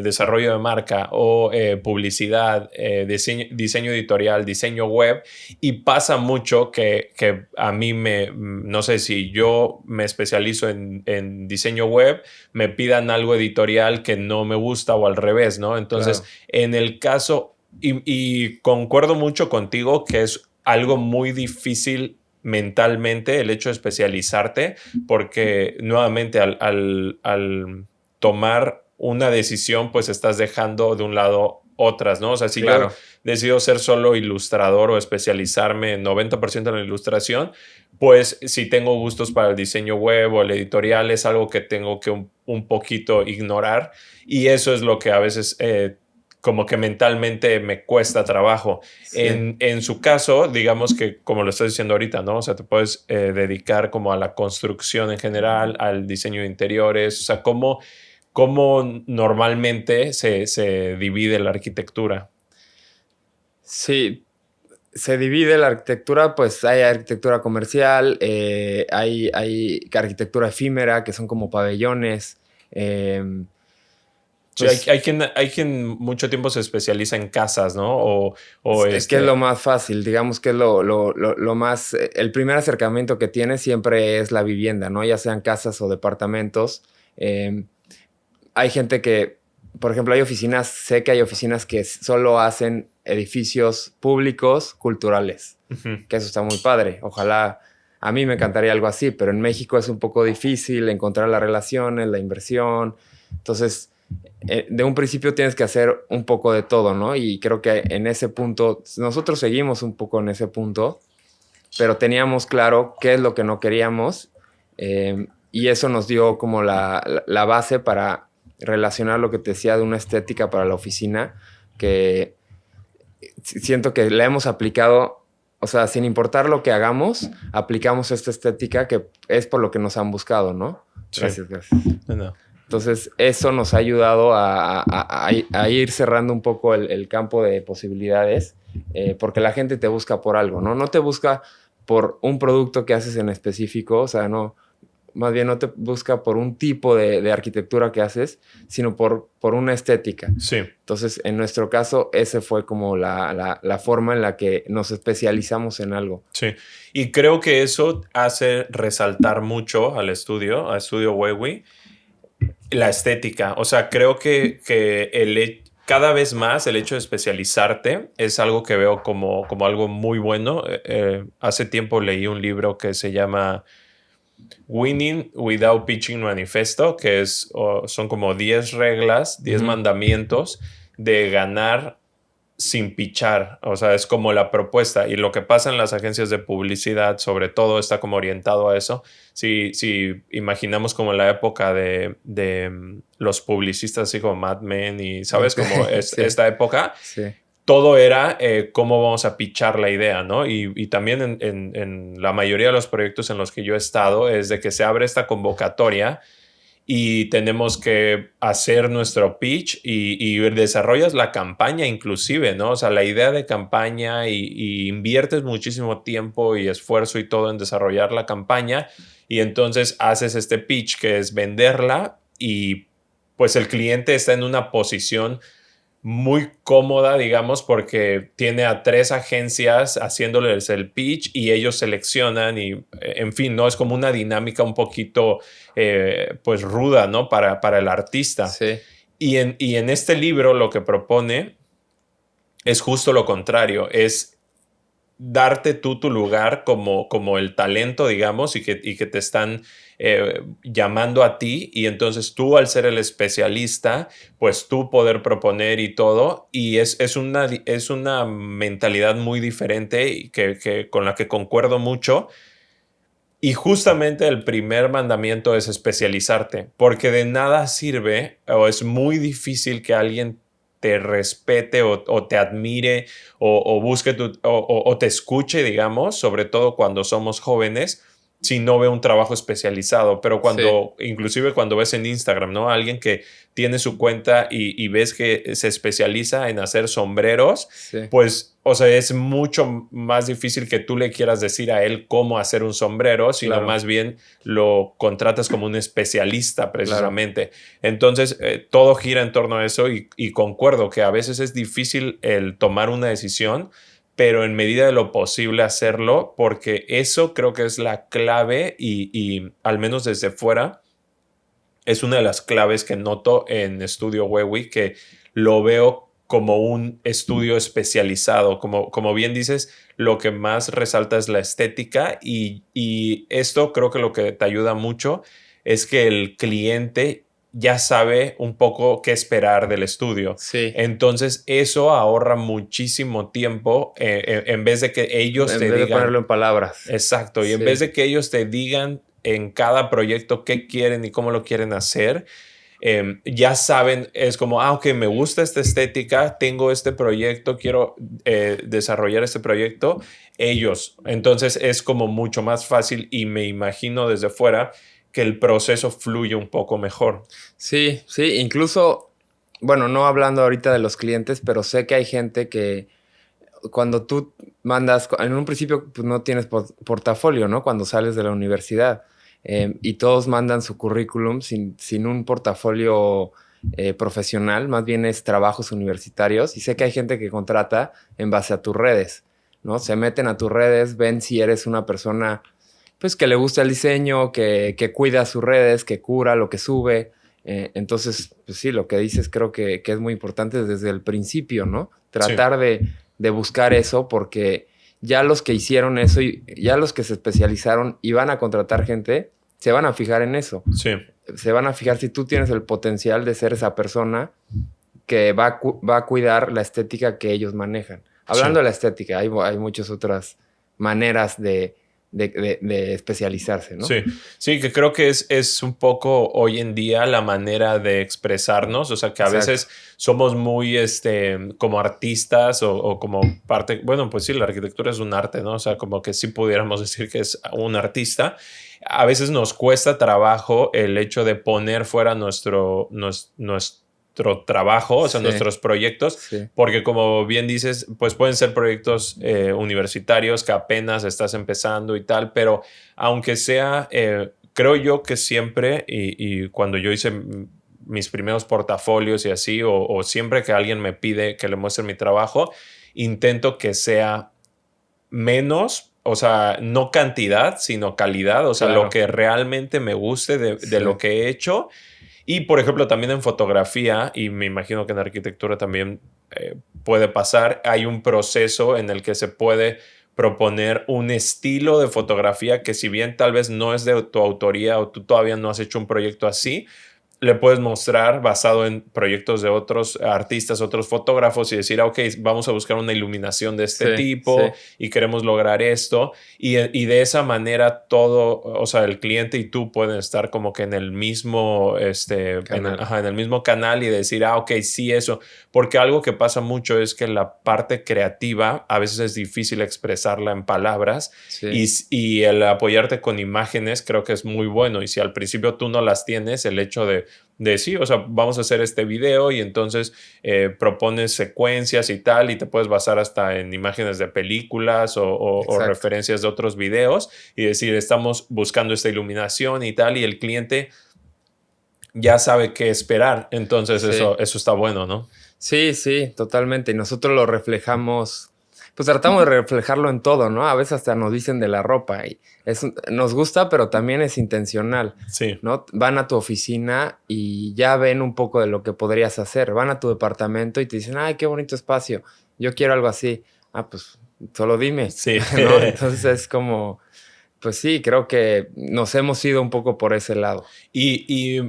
desarrollo de marca o publicidad, diseño editorial, diseño web, y pasa mucho que a mí no sé si yo me especializo en diseño web, me pidan algo editorial que no me gusta o al revés, ¿no? Entonces,
claro.
en el caso, y concuerdo mucho contigo que es algo muy difícil mentalmente el hecho de especializarte, porque nuevamente al tomar una decisión, pues estás dejando de un lado otras, ¿no? O sea, si yo
Claro.
decido ser solo ilustrador o especializarme en 90% en la ilustración, pues si tengo gustos para el diseño web o el editorial, es algo que tengo que un poquito ignorar, y eso es lo que a veces como que mentalmente me cuesta trabajo.
Sí.
En su caso, digamos que como lo estás diciendo ahorita, ¿no? O sea, te puedes dedicar como a la construcción en general, al diseño de interiores, o sea, cómo normalmente se divide la arquitectura.
Sí, se divide la arquitectura, pues hay arquitectura comercial, hay arquitectura efímera, que son como pabellones.
Sí,
Pues
hay quien mucho tiempo se especializa en casas, ¿no?
que es lo más fácil, digamos que es lo más, el primer acercamiento que tienes siempre es la vivienda, ¿no? Ya sean casas o departamentos. Hay gente que, por ejemplo, sé que hay oficinas que solo hacen edificios públicos culturales,
Ujú.
que eso está muy padre. Ojalá, a mí me encantaría algo así, pero en México es un poco difícil encontrar las relaciones, la inversión. Entonces, de un principio tienes que hacer un poco de todo, ¿no? Y creo que en ese punto, nosotros seguimos un poco en ese punto, pero teníamos claro qué es lo que no queríamos, y eso nos dio como la base para relacionar lo que te decía de una estética para la oficina, que siento que la hemos aplicado, o sea, sin importar lo que hagamos, aplicamos esta estética que es por lo que nos han buscado, ¿no?
Sí.
Gracias, gracias.
No.
Entonces, eso nos ha ayudado a ir cerrando un poco el campo de posibilidades, porque la gente te busca por algo, ¿no? No te busca por un producto que haces en específico, o sea, no, más bien no te busca por un tipo de arquitectura que haces, sino por una estética.
Sí.
Entonces, en nuestro caso, ese fue como la forma en la que nos especializamos en algo.
Sí, y creo que eso hace resaltar mucho a Estudio Huehui, la estética. O sea, creo que cada vez más el hecho de especializarte es algo que veo como algo muy bueno. Hace tiempo leí un libro que se llama Winning Without Pitching Manifesto, que son como 10 reglas, 10 mandamientos de ganar sin pichar. O sea, es como la propuesta, y lo que pasa en las agencias de publicidad sobre todo está como orientado a eso. Si imaginamos como la época de los publicistas así como Mad Men y sabes como
Sí.
esta época,
Sí.
todo era cómo vamos a pichar la idea, ¿no? Y también en la mayoría de los proyectos en los que yo he estado es de que se abre esta convocatoria y tenemos que hacer nuestro pitch y desarrollas la campaña inclusive, ¿no? O sea, la idea de campaña y inviertes muchísimo tiempo y esfuerzo y todo en desarrollar la campaña, y entonces haces este pitch que es venderla, y pues el cliente está en una posición muy cómoda, digamos, porque tiene a 3 agencias haciéndoles el pitch y ellos seleccionan y, en fin, ¿no? Es como una dinámica un poquito, pues, ruda, ¿no? Para el artista.
Sí.
Y en este libro lo que propone es justo lo contrario, es darte tú tu lugar como el talento, digamos, y que te están llamando a ti, y entonces tú, al ser el especialista, pues tú poder proponer y todo, y es una mentalidad muy diferente y con la que concuerdo mucho. Y justamente el primer mandamiento es especializarte, porque de nada sirve, o es muy difícil que alguien te respete o te admire o busque o te escuche, digamos, sobre todo cuando somos jóvenes, si no ve un trabajo especializado, pero inclusive cuando ves en Instagram, ¿no? Alguien que tiene su cuenta y ves que se especializa en hacer sombreros, pues, o sea, es mucho más difícil que tú le quieras decir a él cómo hacer un sombrero, sino más bien lo contratas como un especialista precisamente. Entonces, todo gira en torno a eso y concuerdo que a veces es difícil el tomar una decisión, pero en medida de lo posible hacerlo, porque eso creo que es la clave y al menos desde fuera es una de las claves que noto en Estudio Wewi, que lo veo como un estudio especializado. Como bien dices, lo que más resalta es la estética y esto creo que lo que te ayuda mucho es que el cliente ya sabe un poco qué esperar del estudio.
Sí.
Entonces eso ahorra muchísimo tiempo en vez de que ellos te digan...
En vez de ponerlo en palabras.
Exacto. Y en vez de que ellos te digan en cada proyecto qué quieren y cómo lo quieren hacer, ya saben, es como, ok, me gusta esta estética, tengo este proyecto, quiero desarrollar este proyecto, ellos. Entonces es como mucho más fácil y me imagino desde fuera que el proceso fluye un poco mejor.
Sí, sí, incluso, bueno, no hablando ahorita de los clientes, pero sé que hay gente que cuando tú mandas, en un principio pues no tienes portafolio, ¿no? Cuando sales de la universidad y todos mandan su currículum sin un portafolio profesional, más bien es trabajos universitarios y sé que hay gente que contrata en base a tus redes, ¿no? Se meten a tus redes, ven si eres una persona pues que le gusta el diseño, que cuida sus redes, que cura lo que sube. Entonces, pues sí, lo que dices creo que es muy importante desde el principio, ¿no? Tratar de buscar eso porque ya los que hicieron eso y ya los que se especializaron y van a contratar gente, se van a fijar en eso.
Sí.
Se van a fijar si tú tienes el potencial de ser esa persona que va a cuidar la estética que ellos manejan. Hablando de la estética, hay muchas otras maneras de especializarse, ¿no?
Sí, que creo que es un poco hoy en día la manera de expresarnos, o sea, que a veces somos muy como artistas o como parte, bueno, pues sí, la arquitectura es un arte, ¿no? O sea, como que sí pudiéramos decir que es un artista. A veces nos cuesta trabajo el hecho de poner fuera nuestro trabajo, o sea, nuestros proyectos, porque como bien dices, pues pueden ser proyectos universitarios que apenas estás empezando y tal, pero aunque sea, creo yo que siempre, y cuando yo hice mis primeros portafolios y así, o siempre que alguien me pide que le muestre mi trabajo, intento que sea menos, o sea, no cantidad, sino calidad, o sea, lo que realmente me guste de lo que he hecho. Y, por ejemplo, también en fotografía, y me imagino que en arquitectura también puede pasar, hay un proceso en el que se puede proponer un estilo de fotografía que si bien tal vez no es de tu autoría o tú todavía no has hecho un proyecto así, le puedes mostrar basado en proyectos de otros artistas, otros fotógrafos y decir, ok, vamos a buscar una iluminación de este tipo y queremos lograr esto. Y de esa manera todo, o sea, el cliente y tú pueden estar como que en el mismo, en el mismo canal y decir, ok, sí, eso. Porque algo que pasa mucho es que la parte creativa a veces es difícil expresarla en palabras y el apoyarte con imágenes creo que es muy bueno. Y si al principio tú no las tienes, el hecho de sí, o sea, vamos a hacer este video y entonces propones secuencias y tal y te puedes basar hasta en imágenes de películas o referencias de otros videos y decir, estamos buscando esta iluminación y tal y el cliente ya sabe qué esperar. Entonces eso está bueno, ¿no?
Sí, sí, totalmente. Y nosotros lo reflejamos, pues tratamos de reflejarlo en todo, ¿no? A veces hasta nos dicen de la ropa y nos gusta, pero también es intencional, ¿no? Van a tu oficina y ya ven un poco de lo que podrías hacer. Van a tu departamento y te dicen, ay, qué bonito espacio, yo quiero algo así. Ah, pues solo dime, ¿no? Entonces es como... Pues sí, creo que nos hemos ido un poco por ese lado.
Y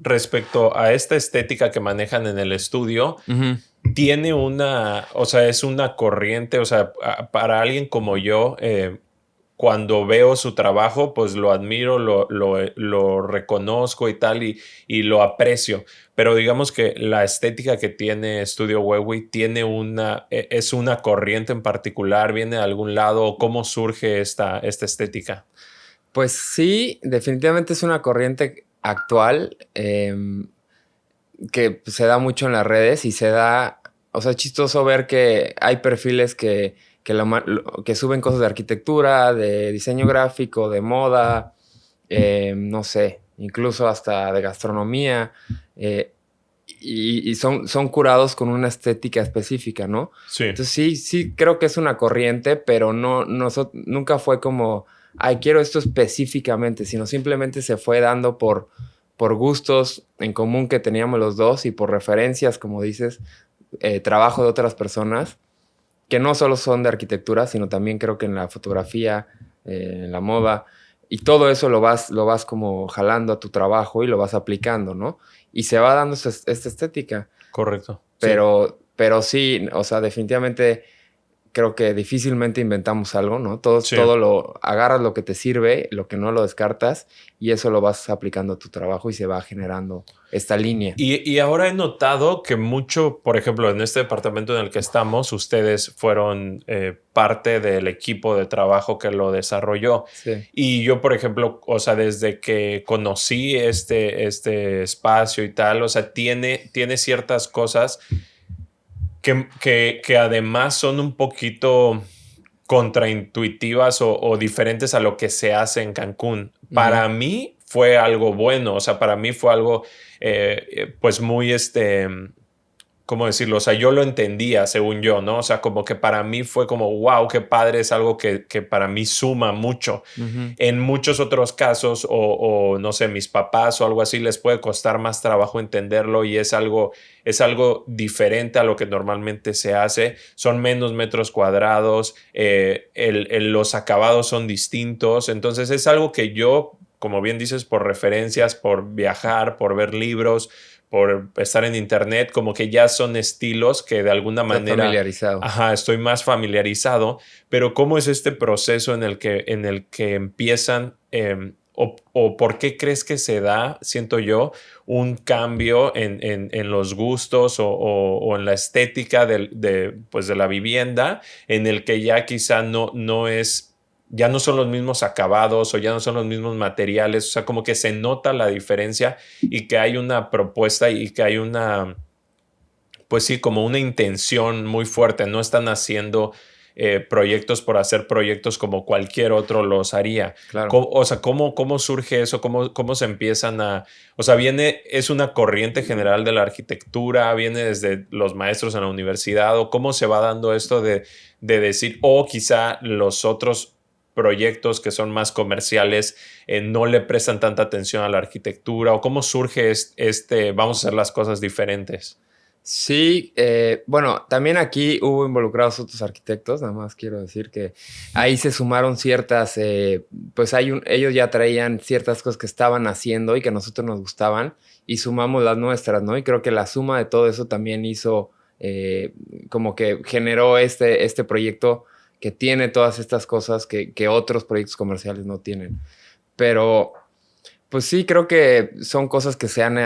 respecto a esta estética que manejan en el estudio, tiene una, o sea, es una corriente, o sea, para alguien como yo, cuando veo su trabajo, pues lo admiro, lo reconozco y tal, y lo aprecio. Pero digamos que la estética que tiene Studio Huehue tiene es una corriente en particular, viene de algún lado, o cómo surge esta estética.
Pues sí, definitivamente es una corriente actual que se da mucho en las redes y se da, o sea, es chistoso ver que hay perfiles que suben cosas de arquitectura, de diseño gráfico, de moda, no sé, incluso hasta de gastronomía, y son curados con una estética específica, ¿no?
Sí,
Entonces sí creo que es una corriente, pero nunca fue como, ay, quiero esto específicamente, sino simplemente se fue dando por gustos en común que teníamos los dos y por referencias, como dices, trabajo de otras personas que no solo son de arquitectura, sino también creo que en la fotografía, en la moda, y todo eso lo vas como jalando a tu trabajo y lo vas aplicando, ¿no? Y se va dando esta estética.
correcto. Sí.
Pero sí, o sea, definitivamente creo que difícilmente inventamos algo, ¿no?
Sí.
Todo agarras lo que te sirve, lo que no lo descartas, y eso lo vas aplicando a tu trabajo y se va generando esta línea.
Y ahora he notado que mucho, por ejemplo, en este departamento en el que estamos, ustedes fueron parte del equipo de trabajo que lo desarrolló.
Sí.
Y yo, por ejemplo, o sea, desde que conocí este espacio y tal, o sea, tiene ciertas cosas que además son un poquito contraintuitivas o diferentes a lo que se hace en Cancún. Para mí fue algo bueno, o sea, para mí fue algo pues muy ¿cómo decirlo? O sea, yo lo entendía según yo, ¿no? O sea, como que para mí fue como, wow, qué padre, es algo que para mí suma mucho. En muchos otros casos, o no sé, mis papás o algo así, les puede costar más trabajo entenderlo y es algo diferente a lo que normalmente se hace. Son menos metros cuadrados, los acabados son distintos. Entonces es algo que yo, como bien dices, por referencias, por viajar, por ver libros, por estar en internet, como que ya son estilos que de alguna manera...
familiarizado.
Ajá, estoy más familiarizado, pero ¿cómo es este proceso en el que empiezan o por qué crees que se da, siento yo, un cambio en los gustos o en la estética pues de la vivienda, en el que ya quizá ya no son los mismos acabados o ya no son los mismos materiales, o sea, como que se nota la diferencia y que hay una propuesta y que hay pues sí, como una intención muy fuerte. No están haciendo proyectos por hacer proyectos como cualquier otro los haría.
Claro.
O sea, ¿cómo surge eso? ¿Cómo se empiezan o sea, es una corriente general de la arquitectura, viene desde los maestros en la universidad, o cómo se va dando esto de decir, o quizá los otros proyectos que son más comerciales no le prestan tanta atención a la arquitectura, o cómo surge vamos a hacer las cosas diferentes?
Sí, bueno, también aquí hubo involucrados otros arquitectos, nada más quiero decir que ahí se sumaron ciertas, pues ellos ya traían ciertas cosas que estaban haciendo y que a nosotros nos gustaban y sumamos las nuestras, ¿no? Y creo que la suma de todo eso también hizo, como que generó este proyecto que tiene todas estas cosas que otros proyectos comerciales no tienen. Pero... pues sí, creo que son cosas que se han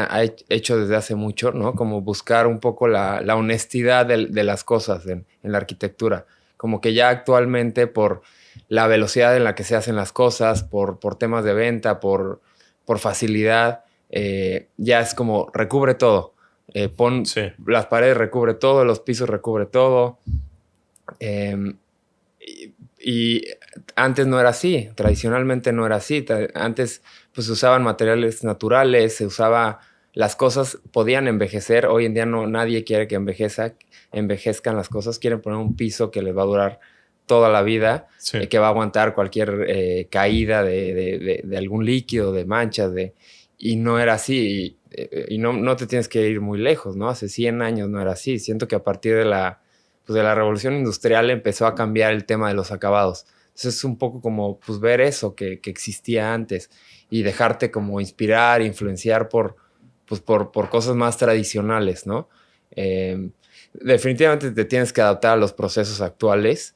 hecho desde hace mucho, ¿no? Como buscar un poco la honestidad de las cosas en la arquitectura. Como que ya actualmente por la velocidad en la que se hacen las cosas, por temas de venta, por facilidad, ya es como recubre todo.
Sí.
Las paredes, recubre todo, los pisos, recubre todo. Y antes no era así, tradicionalmente no era así. Antes pues se usaban materiales naturales, las cosas podían envejecer. Hoy en día nadie quiere que envejezcan las cosas. Quieren poner un piso que les va a durar toda la vida,
Sí.
que va a aguantar cualquier caída de algún líquido, de manchas, y no era así. Y no te tienes que ir muy lejos, ¿no? Hace 100 años no era así. Siento que a partir de la revolución industrial empezó a cambiar el tema de los acabados. Entonces es un poco como pues, ver eso que existía antes y dejarte como inspirar, influenciar por cosas más tradicionales, ¿no? Definitivamente te tienes que adaptar a los procesos actuales,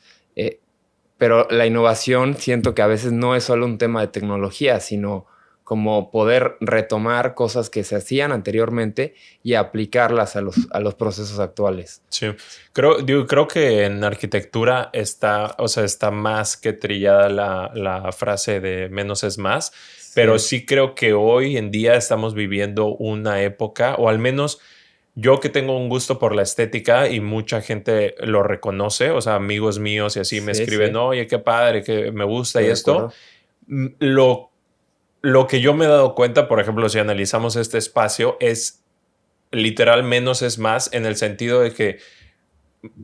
Pero la innovación siento que a veces no es solo un tema de tecnología, sino como poder retomar cosas que se hacían anteriormente y aplicarlas a los procesos actuales.
Sí, creo que en arquitectura está, o sea, está más que trillada la frase de menos es más, pero sí creo que hoy en día estamos viviendo una época, o al menos yo que tengo un gusto por la estética y mucha gente lo reconoce, o sea, amigos míos y así me escriben, oye, qué padre, que me gusta y esto. Lo que yo me he dado cuenta, por ejemplo, si analizamos este espacio, es literal menos es más en el sentido de que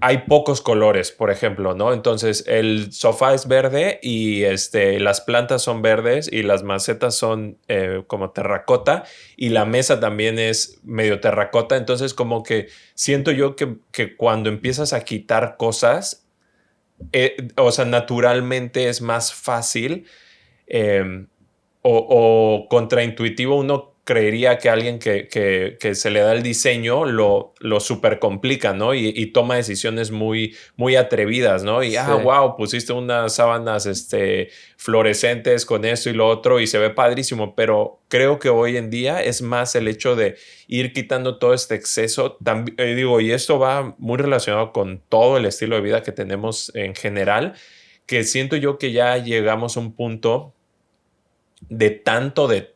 hay pocos colores, por ejemplo, ¿no? Entonces el sofá es verde y las plantas son verdes y las macetas son como terracota y la mesa también es medio terracota. Entonces como que siento yo que cuando empiezas a quitar cosas, o sea, naturalmente es más fácil eh, o contraintuitivo. Uno creería que alguien que se le da el diseño lo super complica, ¿no? Y toma decisiones muy atrevidas, ¿no? Y, wow, pusiste unas sábanas fluorescentes con esto y lo otro y se ve padrísimo, pero creo que hoy en día es más el hecho de ir quitando todo este exceso. Digo, y esto va muy relacionado con todo el estilo de vida que tenemos en general, que siento yo que ya llegamos a un punto de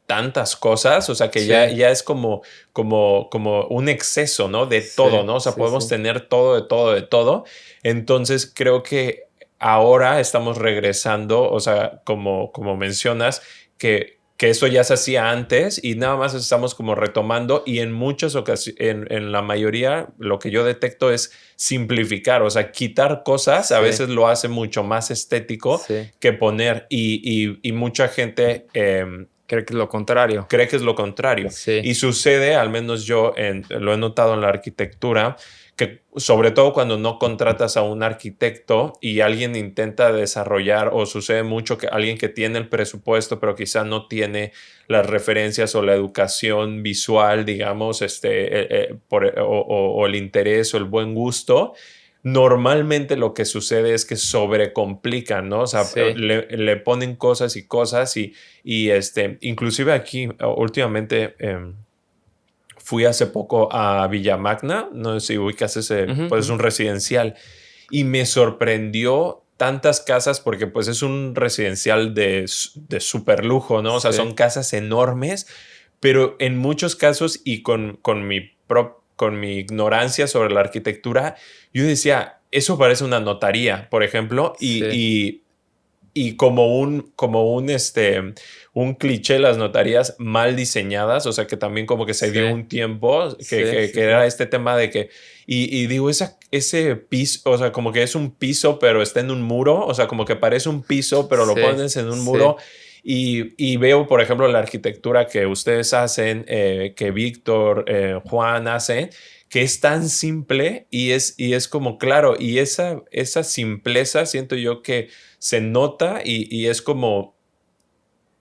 tantas cosas, o sea que ya es como un exceso, ¿no? De todo, ¿no? O sea, podemos tener de todo. Entonces creo que ahora estamos regresando, o sea, como mencionas, que eso ya se hacía antes y nada más estamos como retomando y en muchas ocasiones, en la mayoría, lo que yo detecto es simplificar, o sea, quitar cosas a veces lo hace mucho más estético que poner y mucha gente
cree que es lo contrario.
Cree que es lo contrario. Y sucede, al menos yo lo he notado en la arquitectura, que sobre todo cuando no contratas a un arquitecto y alguien intenta desarrollar, o sucede mucho que alguien que tiene el presupuesto, pero quizá no tiene las referencias o la educación visual, digamos, o el interés o el buen gusto, normalmente lo que sucede es que sobrecomplican, ¿no? O sea, le ponen cosas y cosas y inclusive aquí últimamente fui hace poco a Villamagna, no sé si ubicas ese, pues es un residencial y me sorprendió tantas casas porque pues es un residencial de súper lujo, ¿no? O sea, son casas enormes, pero en muchos casos y con mi ignorancia sobre la arquitectura, yo decía, eso parece una notaría, por ejemplo, y como un cliché, las notarías mal diseñadas, o sea que también como que se dio un tiempo que era este tema de que, y digo, ese piso, o sea, como que es un piso, pero está en un muro, o sea, como que parece un piso, pero lo pones en un muro. Y veo, por ejemplo, la arquitectura que ustedes hacen, que Víctor, Juan hacen, que es tan simple y es como claro, y esa simpleza siento yo que se nota y es como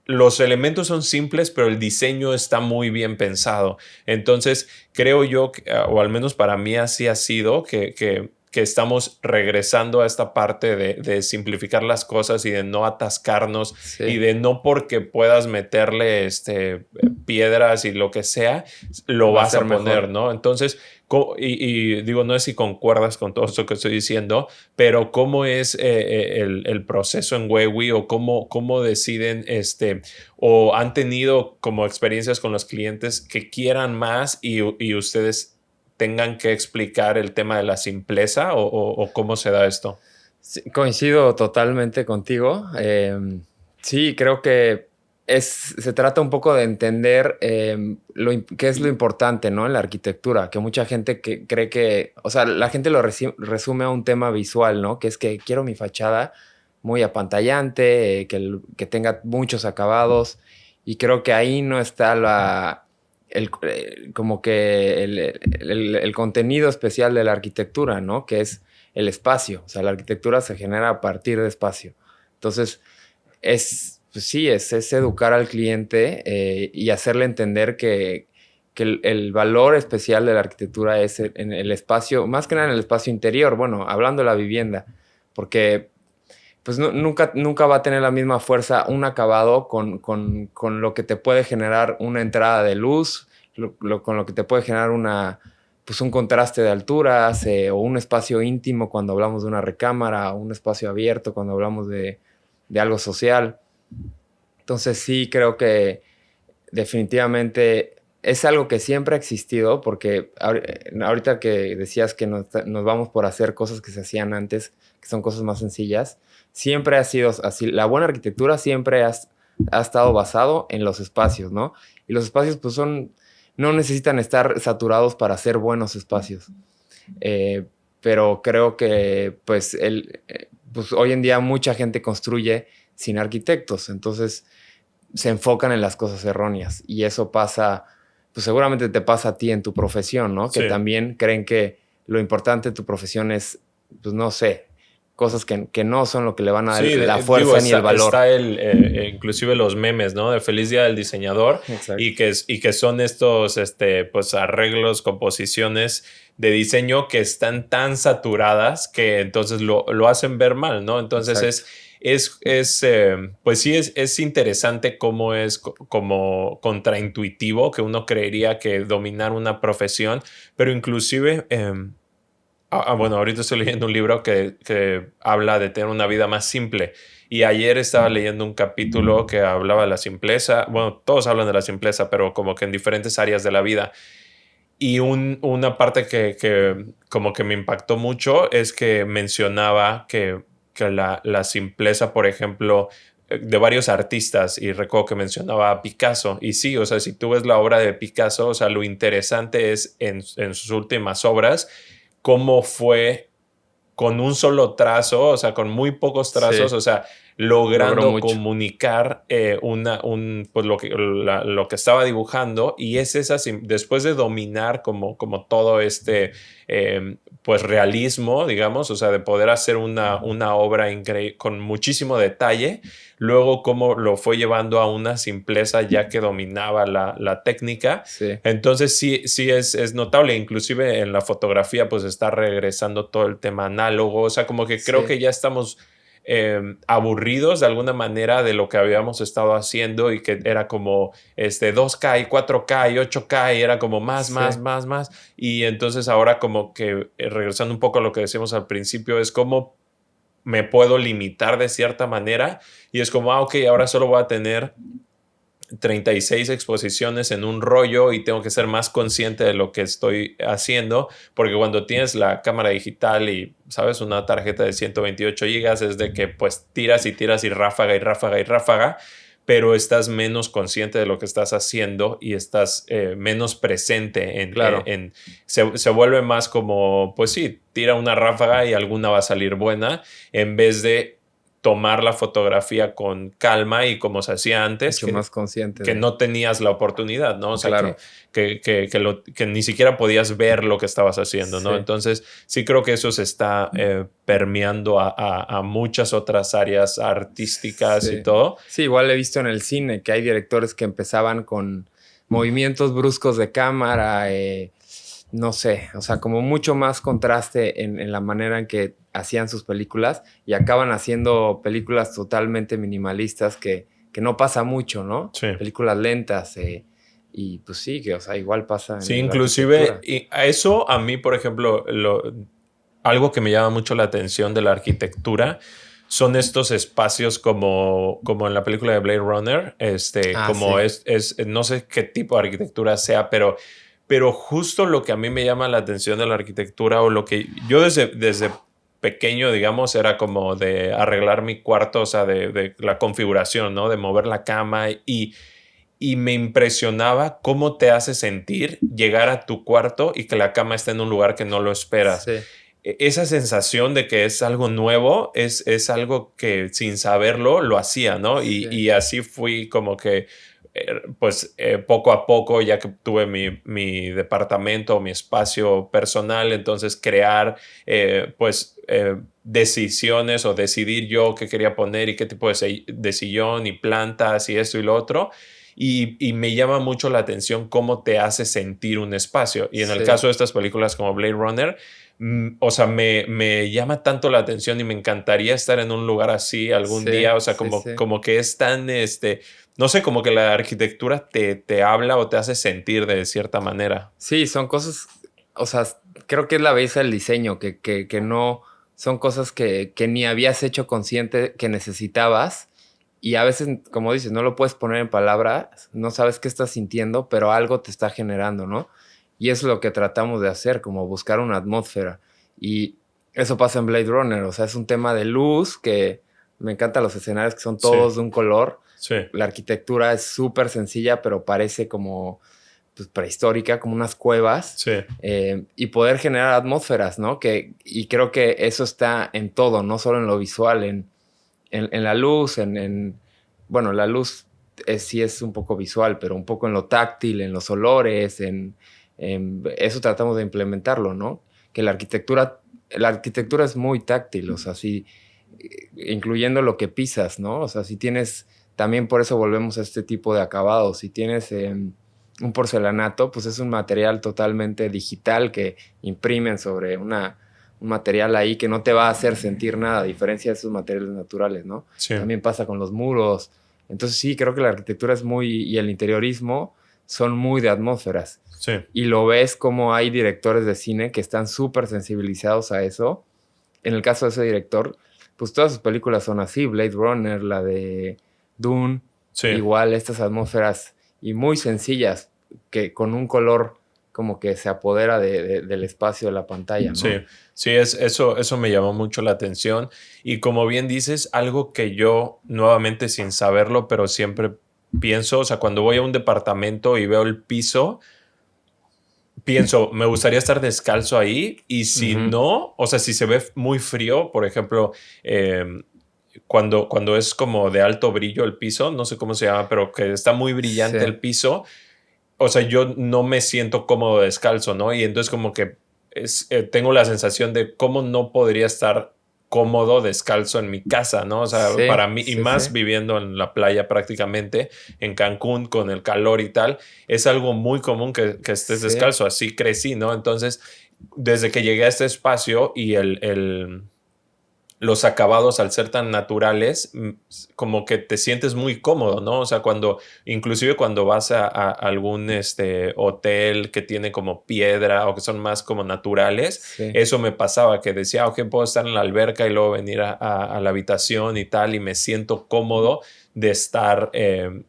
los elementos son simples, pero el diseño está muy bien pensado. Entonces, creo yo, o al menos para mí así ha sido, que estamos regresando a esta parte de simplificar las cosas y de no atascarnos y de no porque puedas meterle piedras y lo que sea, lo vas a poner, mejor, ¿no? Entonces, y digo, no sé si concuerdas con todo esto que estoy diciendo, pero ¿cómo es el proceso en Wewi o cómo deciden o han tenido como experiencias con los clientes que quieran más y ustedes tengan que explicar el tema de la simpleza o cómo se da esto?
Sí, coincido totalmente contigo. Sí, creo que se trata un poco de entender qué es lo importante, ¿no? En la arquitectura, que mucha gente cree que, o sea, la gente lo resume a un tema visual, ¿no? Que es que quiero mi fachada muy apantallante, que tenga muchos acabados, y creo que ahí no está como que el contenido especial de la arquitectura, ¿no? Que es el espacio. O sea, la arquitectura se genera a partir de espacio. Entonces, pues sí, es educar al cliente y hacerle entender que el valor especial de la arquitectura es en el espacio, más que nada en el espacio interior, bueno, hablando de la vivienda, porque pues nunca va a tener la misma fuerza un acabado con lo que te puede generar una entrada de luz, con lo que te puede generar pues un contraste de alturas, o un espacio íntimo cuando hablamos de una recámara, o un espacio abierto cuando hablamos de algo social. Entonces sí creo que definitivamente es algo que siempre ha existido, porque ahorita que decías que nos vamos por hacer cosas que se hacían antes, que son cosas más sencillas, siempre ha sido así. La buena arquitectura siempre ha estado basado en los espacios, ¿no? Y los espacios pues no necesitan estar saturados para ser buenos espacios. Pero creo que pues hoy en día mucha gente construye sin arquitectos, entonces se enfocan en las cosas erróneas, y eso pasa, pues seguramente te pasa a ti en tu profesión, ¿no?
Sí.
Que también creen que lo importante de tu profesión es, pues no sé, cosas que no son lo que le van a dar la fuerza ni el valor.
Está inclusive los memes, ¿no? De Feliz Día del Diseñador.
Exacto.
y que son estos pues arreglos, composiciones de diseño que están tan saturadas que entonces lo hacen ver mal, ¿no? Entonces pues sí es interesante cómo es como contraintuitivo, que uno creería que dominar una profesión, pero inclusive bueno, ahorita estoy leyendo un libro que habla de tener una vida más simple. Y ayer estaba leyendo un capítulo que hablaba de la simpleza. Bueno, todos hablan de la simpleza, pero como que en diferentes áreas de la vida. Y una parte que como que me impactó mucho es que mencionaba que la simpleza, por ejemplo, de varios artistas, y recuerdo que mencionaba a Picasso. Y sí, o sea, si tú ves la obra de Picasso, o sea, lo interesante es en sus últimas obras cómo fue con un solo trazo, o sea, con muy pocos trazos,
Sí.
o sea, logrando comunicar pues lo que estaba dibujando. Y es después de dominar como todo pues realismo, digamos, o sea, de poder hacer una obra increíble con muchísimo detalle, luego cómo lo fue llevando a una simpleza ya que dominaba la técnica.
Sí.
Entonces sí es notable. Inclusive en la fotografía pues está regresando todo el tema análogo, o sea, como que creo que ya estamos aburridos de alguna manera de lo que habíamos estado haciendo, y que era como 2K y 4K y 8K, y era como más. Y entonces ahora como que regresando un poco a lo que decíamos al principio, es como me puedo limitar de cierta manera, y es como, ok, ahora solo voy a tener 36 exposiciones en un rollo y tengo que ser más consciente de lo que estoy haciendo, porque cuando tienes la cámara digital y, sabes, una tarjeta de 128 gigas, es de que pues tiras y ráfaga y ráfaga y ráfaga, pero estás menos consciente de lo que estás haciendo y estás menos presente
Claro.
Se vuelve más como, pues sí, tira una ráfaga y alguna va a salir buena, en vez de tomar la fotografía con calma y como se hacía antes,
mucho más consciente
que no tenías la oportunidad, ¿no? O sea,
claro.
que ni siquiera podías ver lo que estabas haciendo, ¿no?
Sí.
Entonces sí creo que eso se está permeando a muchas otras áreas artísticas y todo.
Sí, igual he visto en el cine que hay directores que empezaban con movimientos bruscos de cámara, no sé, o sea, como mucho más contraste en la manera en que hacían sus películas, y acaban haciendo películas totalmente minimalistas que no pasa mucho, ¿no?
Sí.
Películas lentas, y pues sí, que o sea, igual pasa en
Sí,
la
inclusive
arquitectura.
y a eso a mí, por ejemplo, algo que me llama mucho la atención de la arquitectura son estos espacios como en la película de Blade Runner, como
sí.
no sé qué tipo de arquitectura sea, pero justo lo que a mí me llama la atención de la arquitectura, o lo que yo desde pequeño, digamos, era como de arreglar mi cuarto, o sea, de la configuración, ¿no? De mover la cama, y me impresionaba cómo te hace sentir llegar a tu cuarto y que la cama esté en un lugar que no lo esperas.
Sí.
Esa sensación de que es algo nuevo es algo que sin saberlo lo hacía, ¿no?
Sí.
Y así fui como que, pues poco a poco, ya que tuve mi departamento, mi espacio personal, entonces crear, decisiones, o decidir yo qué quería poner y qué tipo de sillón y plantas y esto y lo otro. Y me llama mucho la atención cómo te hace sentir un espacio. Y en el caso de estas películas como Blade Runner, o sea, me llama tanto la atención y me encantaría estar en un lugar así algún
Sí,
día, o sea,
sí, sí.
como que es tan, no sé, como que la arquitectura te habla o te hace sentir de cierta manera.
Sí, son cosas, o sea, creo que es la belleza del diseño, que no son cosas que ni habías hecho consciente que necesitabas y a veces, como dices, no lo puedes poner en palabras, no sabes qué estás sintiendo, pero algo te está generando, ¿no? Y eso es lo que tratamos de hacer, como buscar una atmósfera. Y eso pasa en Blade Runner, o sea, es un tema de luz que me encantan los escenarios que son
Sí,
todos de un color.
sí,
La arquitectura es súper sencilla, pero parece como pues, prehistórica, como unas cuevas,
sí,
y poder generar atmósferas, ¿no? Y creo que eso está en todo, no solo en lo visual, en la luz, bueno, la luz sí es un poco visual, pero un poco en lo táctil, en los olores, en eso tratamos de implementarlo, ¿no? Que la arquitectura es muy táctil, o sea, sí, incluyendo lo que pisas, ¿no? O sea, si tienes, también por eso volvemos a este tipo de acabados, si tienes un porcelanato, pues es un material totalmente digital que imprimen sobre un material ahí que no te va a hacer sentir nada, a diferencia de esos materiales naturales, ¿no?
sí,
También pasa con los muros. Entonces sí, creo que la arquitectura es muy, y el interiorismo son muy de atmósferas.
sí.
Y lo ves como hay directores de cine que están súper sensibilizados a eso. En el caso de ese director, pues todas sus películas son así, Blade Runner, la de Dune,
Sí,
igual estas atmósferas y muy sencillas, que con un color como que se apodera del espacio de la pantalla,
sí,
¿no?
sí, eso me llamó mucho la atención. Y como bien dices, algo que yo nuevamente sin saberlo, pero siempre pienso, o sea, cuando voy a un departamento y veo el piso, pienso, me gustaría estar descalzo ahí y si
Ujú.
no, o sea, si se ve muy frío, por ejemplo, cuando es como de alto brillo el piso, no sé cómo se llama, pero que está muy brillante
Sí,
el piso, o sea, yo no me siento cómodo descalzo, ¿no? Y entonces como que tengo la sensación de cómo no podría estar cómodo descalzo en mi casa, ¿no? O sea,
sí,
para mí, y
sí, sí,
más viviendo en la playa prácticamente, en Cancún, con el calor y tal, es algo muy común que estés
sí.
descalzo, así crecí, ¿no? Entonces, desde que llegué a este espacio y los acabados al ser tan naturales, como que te sientes muy cómodo, ¿no? O sea, inclusive cuando vas a algún hotel que tiene como piedra o que son más como naturales,
Sí.
eso me pasaba, que decía, ok, puedo estar en la alberca y luego venir a la habitación y tal, y me siento cómodo de estar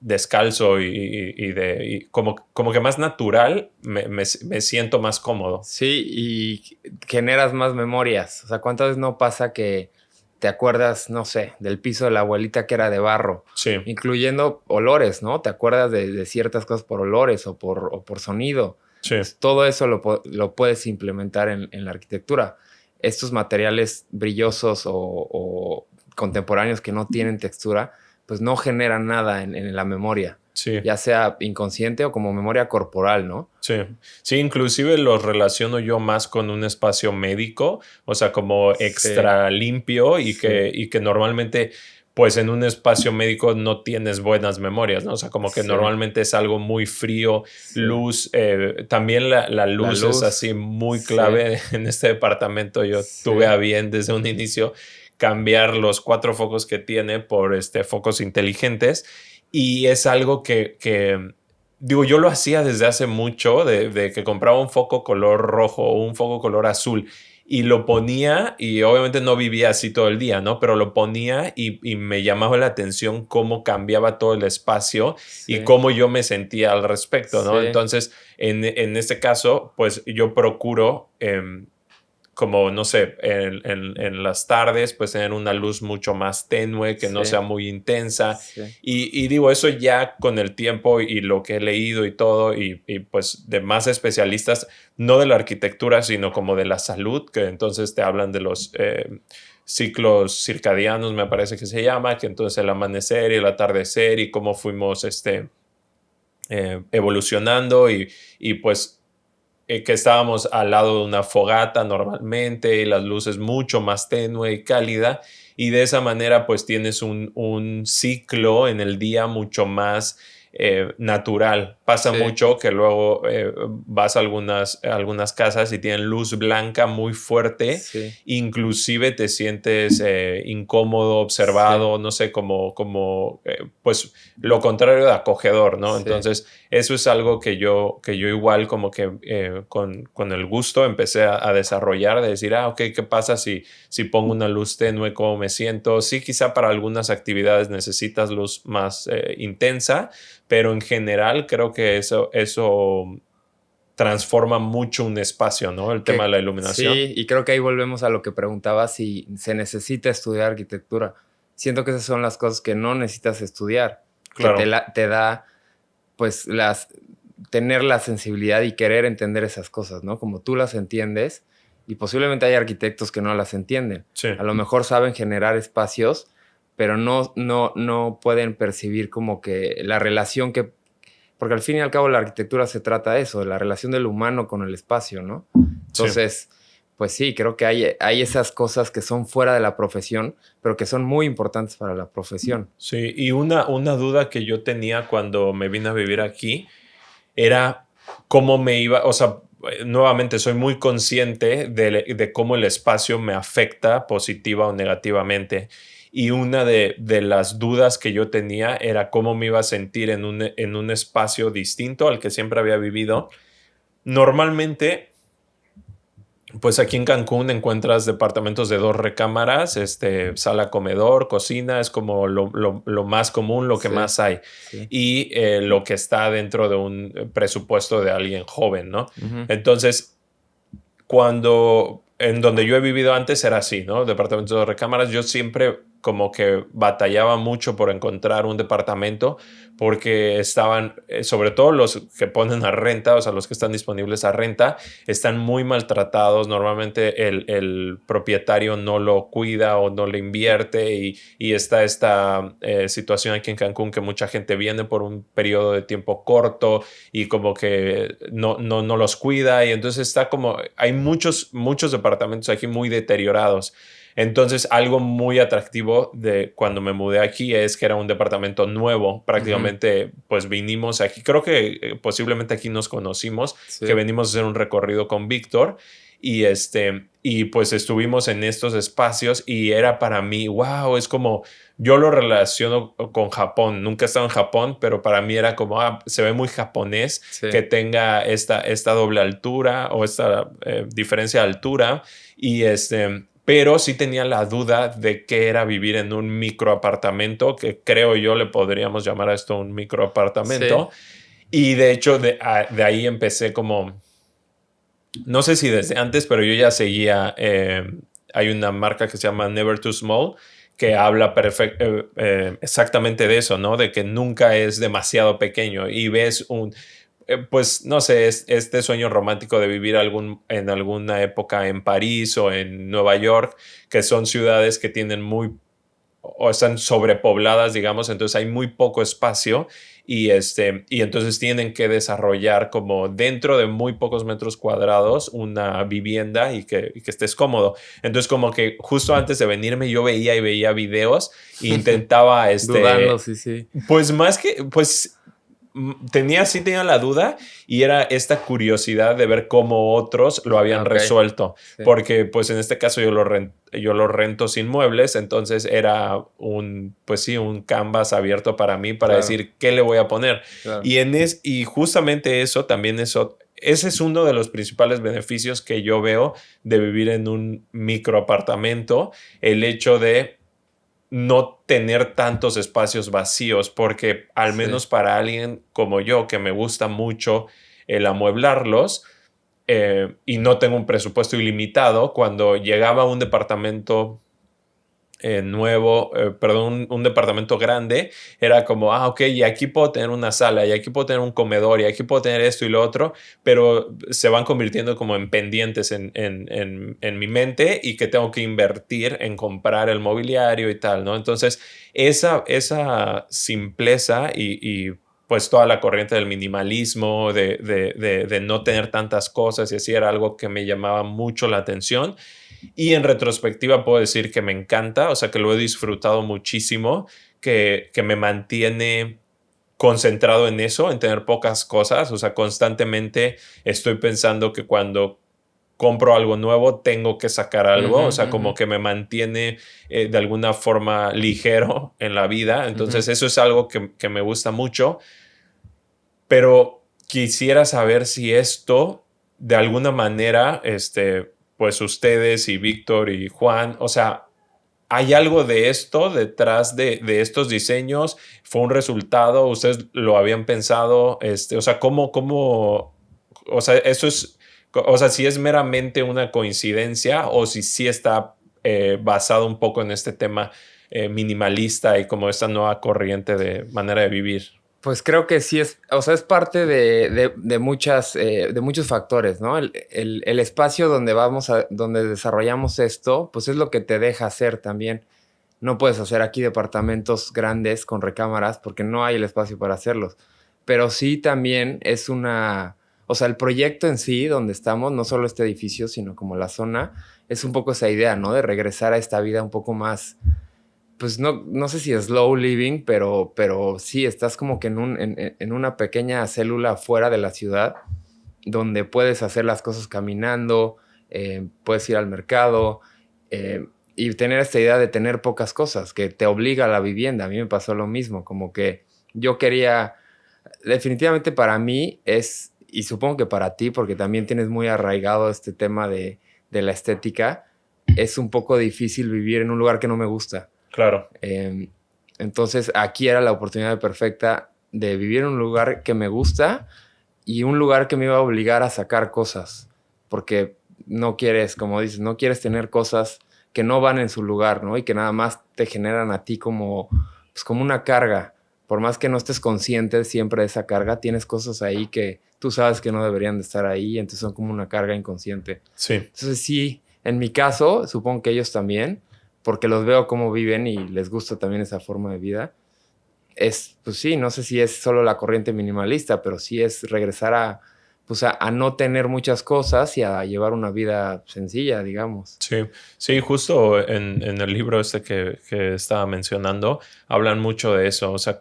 descalzo y como que más natural, me siento más cómodo.
Sí, y generas más memorias. O sea, ¿cuántas veces no pasa que te acuerdas, no sé, del piso de la abuelita que era de barro,
Sí,
incluyendo olores, ¿no? Te acuerdas de ciertas cosas por olores o por sonido.
sí,
Pues todo eso lo puedes implementar en la arquitectura. Estos materiales brillosos o contemporáneos que no tienen textura, pues no generan nada en la memoria,
sí.
ya sea inconsciente o como memoria corporal, ¿no?
Sí, sí, inclusive los relaciono yo más con un espacio médico, o sea, como
Sí,
extra limpio
sí,
y que normalmente, pues en un espacio médico no tienes buenas memorias, ¿no? O sea, como que
sí,
normalmente es algo muy frío,
sí.
luz, también la
La
luz es
luz,
así muy
sí,
clave en este departamento. Yo tuve
sí,
a bien desde un inicio cambiar los 4 focos que tiene por focos inteligentes y es algo que digo, yo lo hacía desde hace mucho, de que compraba un foco color rojo o un foco color azul y lo ponía y obviamente no vivía así todo el día, ¿no? Pero lo ponía y me llamaba la atención cómo cambiaba todo el espacio y
sí,
cómo yo me sentía al respecto, ¿no?
sí,
Entonces, en este caso, pues yo procuro como, no sé, en las tardes, pues tener una luz mucho más tenue, que no
sí,
sea muy intensa.
sí,
Y digo, eso ya con el tiempo y lo que he leído y todo, y pues de más especialistas, no de la arquitectura, sino como de la salud, que entonces te hablan de los ciclos circadianos, me parece que se llama, que entonces el amanecer y el atardecer y cómo fuimos evolucionando y pues que estábamos al lado de una fogata normalmente y las luces mucho más tenue y cálida y de esa manera pues tienes un ciclo en el día mucho más natural. Pasa
Sí.
mucho que luego vas a algunas casas y tienen luz blanca muy fuerte,
Sí,
inclusive te sientes incómodo,
sí,
observado, no sé, pues lo contrario de acogedor, ¿no?
sí.
Entonces, eso es algo que yo igual como que con el gusto empecé a desarrollar, de decir, ok, ¿qué pasa si pongo una luz tenue? ¿Cómo me siento? Sí, quizá para algunas actividades necesitas luz más intensa, pero en general creo que eso transforma mucho un espacio, ¿no? El tema de
Que
la iluminación.
sí, y creo que ahí volvemos a lo que preguntaba si se necesita estudiar arquitectura. Siento que esas son las cosas que no necesitas estudiar, que
Claro,
te da, pues, tener la sensibilidad y querer entender esas cosas, ¿no? Como tú las entiendes, y posiblemente hay arquitectos que no las entienden.
sí,
A lo mejor saben generar espacios, pero no pueden percibir como que la relación que, porque al fin y al cabo la arquitectura se trata de eso, de la relación del humano con el espacio, ¿no?
sí.
Entonces, pues sí, creo que hay esas cosas que son fuera de la profesión, pero que son muy importantes para la profesión.
Sí, y una duda que yo tenía cuando me vine a vivir aquí era cómo me iba, o sea, nuevamente soy muy consciente de cómo el espacio me afecta positiva o negativamente. Y una de las dudas que yo tenía era cómo me iba a sentir en un espacio distinto al que siempre había vivido. Normalmente, pues aquí en Cancún encuentras departamentos de 2 recámaras, sala, comedor, cocina, es como lo más común, lo que
Sí,
más hay.
sí.
Y lo que está dentro de un presupuesto de alguien joven, ¿no?
Ujú.
Entonces, en donde yo he vivido antes era así, ¿no? Departamentos de 2 recámaras. Yo siempre como que batallaba mucho por encontrar un departamento porque estaban, sobre todo los que ponen a renta, o sea, los que están disponibles a renta, están muy maltratados. Normalmente el propietario no lo cuida o no le invierte y está esta situación aquí en Cancún que mucha gente viene por un periodo de tiempo corto y como que no los cuida y entonces está como, hay muchos departamentos aquí muy deteriorados. Entonces, algo muy atractivo de cuando me mudé aquí es que era un departamento nuevo.
Ujú.
Prácticamente, pues vinimos aquí, creo que posiblemente aquí nos conocimos, que
Sí.
venimos a hacer un recorrido con Víctor y pues estuvimos en estos espacios y era para mí, wow, es como, yo lo relaciono con Japón. Nunca he estado en Japón, pero para mí era como, se ve muy japonés
Sí.
que tenga esta doble altura o esta diferencia de altura pero sí tenía la duda de qué era vivir en un microapartamento, que creo yo le podríamos llamar a esto un
Sí.
microapartamento. Y de hecho de ahí empecé como, no sé si desde antes, pero yo ya seguía, hay una marca que se llama Never Too Small, que habla exactamente de eso, ¿no? De que nunca es demasiado pequeño y ves pues no sé, este sueño romántico de vivir en alguna época en París o en Nueva York, que son ciudades que tienen o están sobrepobladas, digamos, entonces hay muy poco espacio y entonces tienen que desarrollar como dentro de muy pocos metros cuadrados una vivienda y que estés cómodo. Entonces como que justo antes de venirme yo veía y veía videos e intentaba,
Dudando, sí, sí.
pues más que, pues sí tenía la duda y era esta curiosidad de ver cómo otros lo
Ah,
habían
ok.
resuelto,
Sí.
porque pues en este caso yo lo rento sin muebles, entonces era pues sí, un canvas abierto para mí para
Claro,
decir qué le voy a poner.
claro.
Y justamente ese es uno de los principales beneficios que yo veo de vivir en un microapartamento, el hecho de no tener tantos espacios vacíos, porque al
Sí.
menos para alguien como yo, que me gusta mucho el amueblarlos y no tengo un presupuesto ilimitado, cuando llegaba a un departamento nuevo, perdón, un departamento grande, era como, ok, y aquí puedo tener una sala, y aquí puedo tener un comedor, y aquí puedo tener esto y lo otro, pero se van convirtiendo como en pendientes en mi mente y que tengo que invertir en comprar el mobiliario y tal, ¿no? Entonces, esa simpleza pues toda la corriente del minimalismo, de no tener tantas cosas y así era algo que me llamaba mucho la atención. Y en retrospectiva puedo decir que me encanta, o sea, que lo he disfrutado muchísimo, que me mantiene concentrado en eso, en tener pocas cosas. O sea, constantemente estoy pensando que cuando compro algo nuevo, tengo que sacar algo, o sea, como que me mantiene de alguna forma ligero en la vida. Entonces, eso es algo que me gusta mucho, pero quisiera saber si esto, de alguna manera, pues ustedes y Víctor y Juan, o sea, ¿hay algo de esto detrás de estos diseños? ¿Fue un resultado? ¿Ustedes lo habían pensado? O sea, o sea, eso es, o sea, si es meramente una coincidencia o si sí está basado un poco en este tema minimalista y como esta nueva corriente de manera de vivir.
Pues creo que sí es, o sea, es parte de muchas, de muchos factores, ¿no? El espacio donde donde desarrollamos esto, pues es lo que te deja hacer también. No puedes hacer aquí departamentos grandes con recámaras porque no hay el espacio para hacerlos. Pero sí también es o sea, el proyecto en sí, donde estamos, no solo este edificio, sino como la zona, es un poco esa idea, ¿no? De regresar a esta vida un poco más, pues no sé si es slow living, pero sí, estás como que en una pequeña célula fuera de la ciudad, donde puedes hacer las cosas caminando, puedes ir al mercado y tener esta idea de tener pocas cosas, que te obliga a la vivienda. A mí me pasó lo mismo, como que yo quería, definitivamente para mí es, y supongo que para ti, porque también tienes muy arraigado este tema de la estética, es un poco difícil vivir en un lugar que no me gusta.
Claro.
Entonces aquí era la oportunidad perfecta de vivir en un lugar que me gusta y un lugar que me iba a obligar a sacar cosas, porque no quieres, como dices, no quieres tener cosas que no van en su lugar, ¿no? Y que nada más te generan a ti como, pues como una carga. Por más que no estés consciente siempre de esa carga, tienes cosas ahí que tú sabes que no deberían de estar ahí, entonces son como una carga inconsciente.
Sí.
Entonces sí, en mi caso, supongo que ellos también, porque los veo cómo viven y les gusta también esa forma de vida. Pues sí, no sé si es solo la corriente minimalista, pero sí es regresar pues a no tener muchas cosas y a llevar una vida sencilla, digamos.
Sí, sí, justo en el libro que estaba mencionando, hablan mucho de eso, o sea,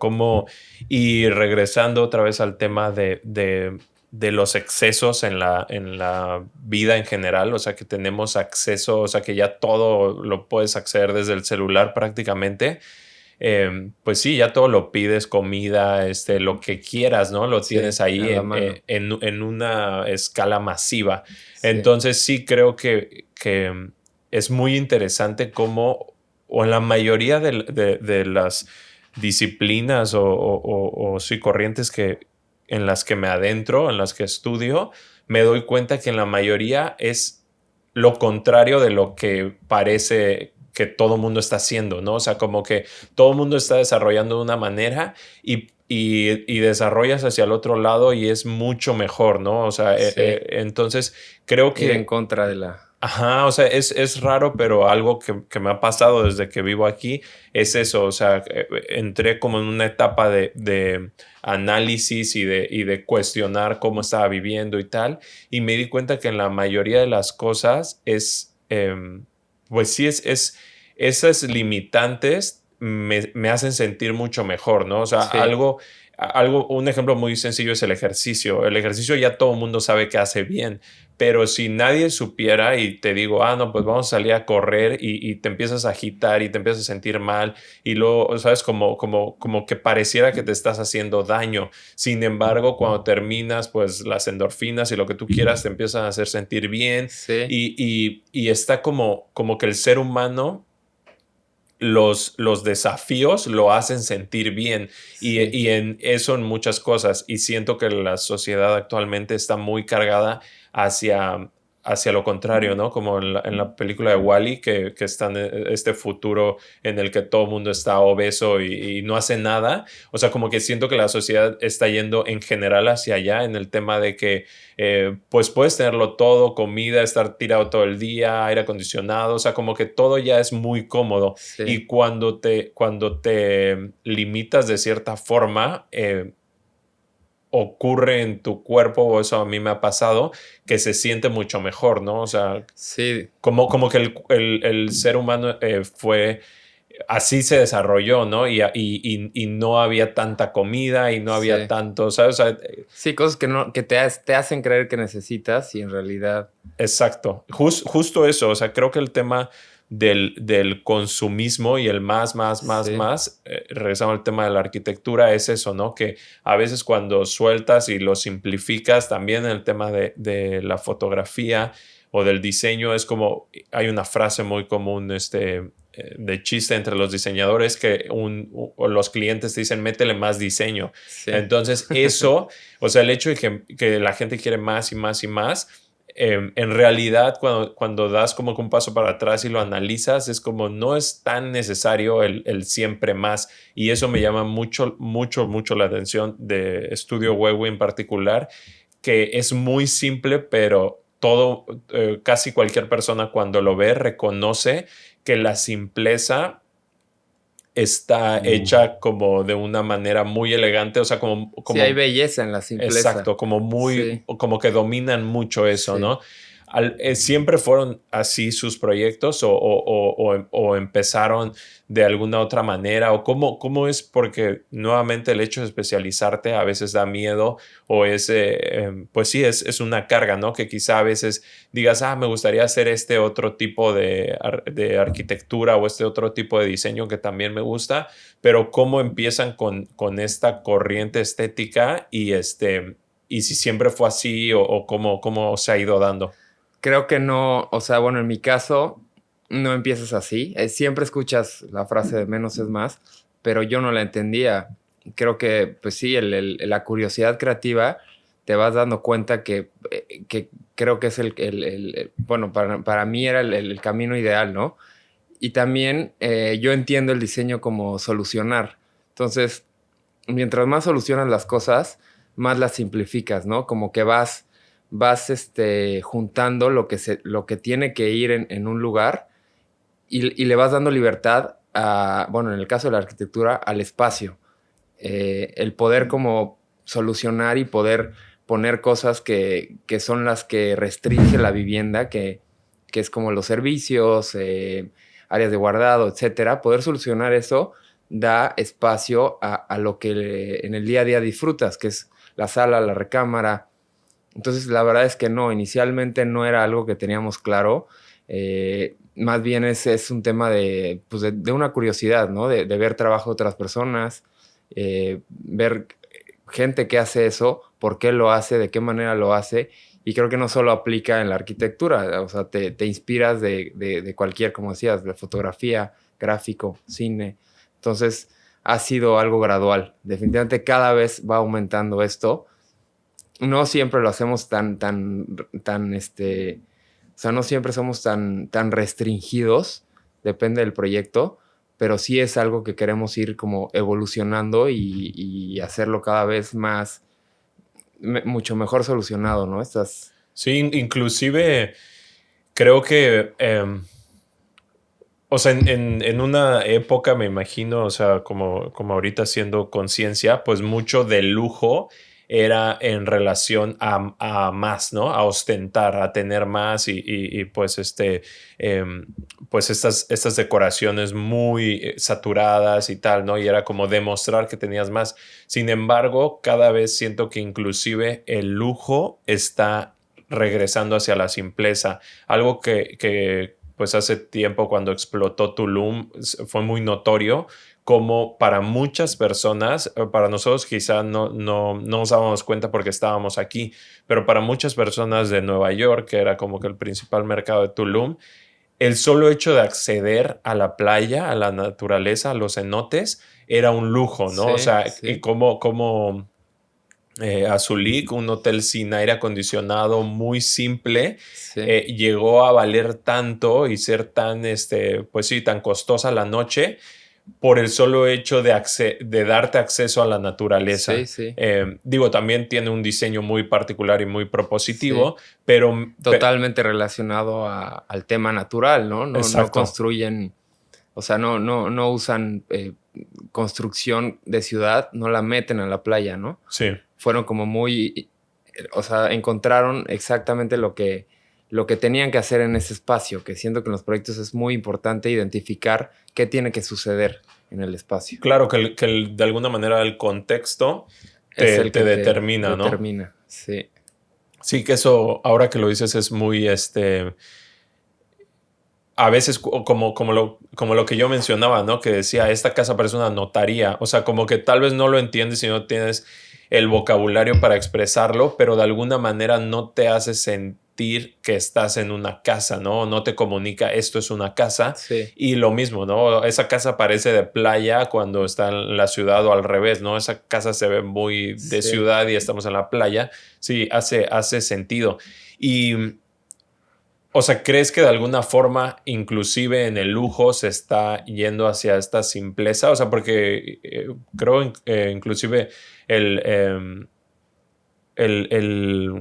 y regresando otra vez al tema de los excesos en la vida en general, o sea, que tenemos acceso, o sea, que ya todo lo puedes acceder desde el celular prácticamente. Pues sí, ya todo lo pides, comida, lo que quieras, ¿no? Lo tienes ahí en una escala masiva. Sí. Entonces sí creo que es muy interesante cómo, o en la mayoría de las disciplinas o sí, corrientes en las que me adentro, en las que estudio, me doy cuenta que en la mayoría es lo contrario de lo que parece que todo el mundo está haciendo, ¿no? O sea, como que todo el mundo está desarrollando de una manera y desarrollas hacia el otro lado y es mucho mejor, ¿no? O sea, sí. Entonces creo que...
Ir en contra de la...
Ajá, o sea, es raro, pero algo que me ha pasado desde que vivo aquí es eso, o sea, entré como en una etapa de análisis y de cuestionar cómo estaba viviendo y tal, y me di cuenta que en la mayoría de las cosas pues sí, esas limitantes me hacen sentir mucho mejor, ¿no? O sea, sí. Un ejemplo muy sencillo es el ejercicio. El ejercicio ya todo el mundo sabe que hace bien, pero si nadie supiera y te digo, no, pues vamos a salir a correr y te empiezas a agitar y te empiezas a sentir mal y luego, ¿sabes? Como que pareciera que te estás haciendo daño. Sin embargo, cuando terminas, pues las endorfinas y lo que tú quieras te empiezan a hacer sentir bien.
Sí.
Y está como que el ser humano... Los desafíos lo hacen sentir bien sí. y en eso en muchas cosas y siento que la sociedad actualmente está muy cargada hacia lo contrario, ¿no? Como en la película de Wall-E que está en este futuro en el que todo el mundo está obeso y no hace nada. O sea, como que siento que la sociedad está yendo en general hacia allá en el tema de que pues puedes tenerlo todo, comida, estar tirado todo el día, aire acondicionado, o sea, como que todo ya es muy cómodo. Sí. Y cuando te limitas de cierta forma, ocurre en tu cuerpo, o eso a mí me ha pasado, que se siente mucho mejor, ¿no? O sea,
sí.
como que el ser humano fue así se desarrolló, ¿no? Y no había tanta comida y no había
Sí.
tanto, ¿sabes? O sea,
Sí, cosas que, no, que te hacen creer que necesitas y en realidad...
exacto, justo eso, o sea, creo que el tema del consumismo y el
Sí,
regresando al tema de la arquitectura, es eso, ¿no? Que a veces cuando sueltas y lo simplificas, también el tema de la fotografía o del diseño, es como, hay una frase muy común, de chiste entre los diseñadores que o los clientes te dicen, métele más diseño.
sí.
Entonces, eso, o sea, el hecho de que la gente quiere más y más y más, en realidad, cuando das como que un paso para atrás y lo analizas, es como no es tan necesario el siempre más. Y eso me llama mucho la atención de Studio Huevo en particular, que es muy simple, pero casi cualquier persona cuando lo ve reconoce que la simpleza está hecha como de una manera muy elegante, o sea,
Sí, hay belleza en la simpleza.
exacto,
Sí,
como que dominan mucho eso,
sí.
¿no? ¿Siempre fueron así sus proyectos o empezaron de alguna otra manera? ¿O cómo es? Porque nuevamente el hecho de especializarte a veces da miedo o pues sí, es una carga, ¿no? Que quizá a veces digas, me gustaría hacer este otro tipo de arquitectura o este otro tipo de diseño que también me gusta, pero cómo empiezan con esta corriente estética y si siempre fue así o cómo se ha ido dando.
Creo que no, o sea, bueno, en mi caso, no empiezas así. Siempre escuchas la frase de menos es más, pero yo no la entendía. Creo que, pues sí, la curiosidad creativa te vas dando cuenta que creo que es bueno, para mí era el camino ideal, ¿no? Y también yo entiendo el diseño como solucionar. Entonces, mientras más solucionas las cosas, más las simplificas, ¿no? Como que vas juntando lo que tiene que ir en un lugar y le vas dando libertad bueno, en el caso de la arquitectura, al espacio. El poder como solucionar y poder poner cosas que son las que restringe la vivienda, que es como los servicios, áreas de guardado, etcétera. Poder solucionar eso da espacio a lo que en el día a día disfrutas, que es la sala, la recámara. Entonces, la verdad es que no, inicialmente no era algo que teníamos claro. Más bien es un tema pues de una curiosidad, ¿no? De ver trabajo de otras personas, ver gente que hace eso, por qué lo hace, de qué manera lo hace. Y creo que no solo aplica en la arquitectura, o sea, te inspiras de cualquier, como decías, de fotografía, gráfico, cine. Entonces, ha sido algo gradual. Definitivamente cada vez va aumentando esto. No siempre lo hacemos o sea, no siempre somos tan restringidos, depende del proyecto, pero sí es algo que queremos ir como evolucionando y hacerlo cada vez más, mucho mejor solucionado, ¿no?
Sí, inclusive creo que, o sea, en una época me imagino, o sea, como ahorita haciendo conciencia, pues mucho del lujo era en relación a más, ¿no? A ostentar, a tener más y pues pues estas decoraciones muy saturadas y tal, ¿no? Y era como demostrar que tenías más. Sin embargo, cada vez siento que inclusive el lujo está regresando hacia la simpleza, algo que pues hace tiempo cuando explotó Tulum fue muy notorio como para muchas personas, para nosotros quizá no nos dábamos cuenta porque estábamos aquí, pero para muchas personas de Nueva York, que era como que el principal mercado de Tulum, el solo hecho de acceder a la playa, a la naturaleza, a los cenotes, era un lujo, ¿no? O
Sí,
sea, y
sí,
como Azulik, un hotel sin aire acondicionado muy simple,
sí.
llegó a valer tanto y ser tan, pues sí, tan costosa la noche por el solo hecho de darte acceso a la
Sí,
naturaleza.
sí,
Digo, también tiene un diseño muy particular y muy
sí.
propositivo, pero
Totalmente relacionado al tema natural, ¿no? No
exacto,
construyen, o sea, no usan construcción de ciudad, no la meten a la playa, ¿no?
sí,
Fueron como muy, o sea, encontraron exactamente lo que tenían que hacer en ese espacio, que siento que en los proyectos es muy importante identificar qué tiene que suceder en el espacio.
Claro de alguna manera el contexto
Es el
te
que te
determina, ¿no?
determina, sí.
Sí, que eso, ahora que lo dices, es muy, a veces como lo que yo mencionaba, ¿no? Que decía, esta casa parece una notaría. O sea, como que tal vez no lo entiendes y no tienes el vocabulario para expresarlo, pero de alguna manera no te hace sentir que estás en una casa, ¿no? No te comunica, esto es una casa.
Sí.
Y lo mismo, ¿no? Esa casa parece de playa cuando está en la ciudad o al revés, ¿no? Esa casa se ve muy de
Sí.
ciudad y estamos en la playa. Sí, hace sentido. Y... O sea, ¿crees que de alguna forma, inclusive en el lujo, se está yendo hacia esta simpleza? O sea, porque creo inclusive el,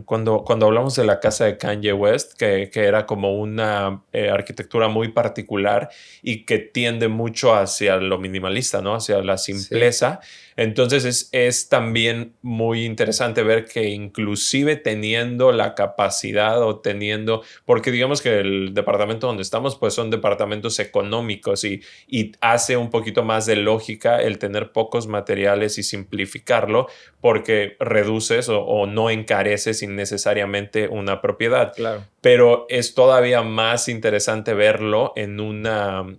cuando hablamos de la casa de Kanye West, que era como una arquitectura muy particular y que tiende mucho hacia lo minimalista, ¿no? Hacia la simpleza. Sí. Entonces es también muy interesante ver que inclusive teniendo la capacidad o teniendo, porque digamos que el departamento donde estamos pues son departamentos económicos y hace un poquito más de lógica el tener pocos materiales y simplificarlo porque reduces o no encareces innecesariamente una propiedad.
Claro.
Pero es todavía más interesante verlo en una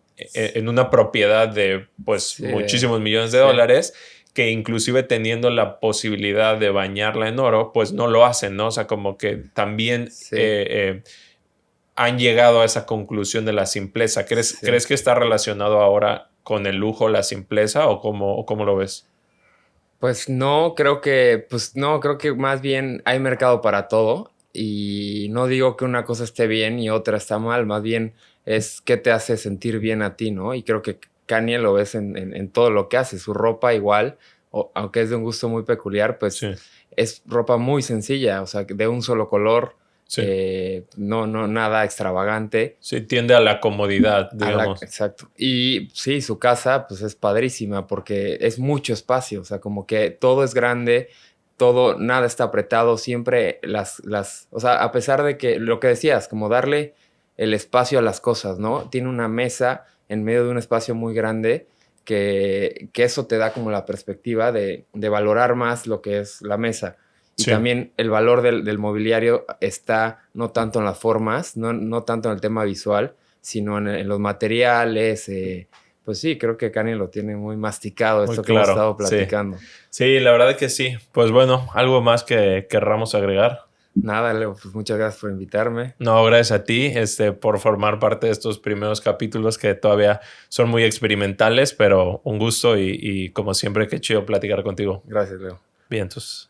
propiedad de pues muchísimos millones de dólares, que inclusive teniendo la posibilidad de bañarla en oro, pues no lo hacen, ¿no? O sea, como que también han llegado a esa conclusión de la simpleza. ¿Crees que está relacionado ahora con el lujo, la simpleza, o cómo lo ves?
Pues no, creo que más bien hay mercado para todo y no digo que una cosa esté bien y otra está mal, más bien es qué te hace sentir bien a ti, ¿no? Y creo que Kanye lo ves en todo lo que hace, su ropa igual, aunque es de un gusto muy peculiar, pues es ropa muy sencilla, o sea, de un solo color. Sí. No, nada extravagante.
Sí, tiende a la comodidad, digamos.
Exacto. Y sí, su casa pues es padrísima porque es mucho espacio, o sea, como que todo es grande, nada está apretado, siempre o sea, a pesar de que lo que decías, como darle el espacio a las cosas, ¿no? Tiene una mesa en medio de un espacio muy grande que eso te da como la perspectiva de valorar más lo que es la mesa. Y también el valor del mobiliario está no tanto en las formas, no tanto en el tema visual, sino en los materiales. Pues sí, creo que Kanye lo tiene muy masticado, esto que hemos estado platicando.
Sí, la verdad que sí. Pues bueno, ¿algo más que querramos agregar?
Nada, Leo, pues muchas gracias por invitarme.
No, gracias a ti por formar parte de estos primeros capítulos que todavía son muy experimentales, pero un gusto y como siempre, qué chido platicar contigo.
Gracias, Leo.
Bien, entonces...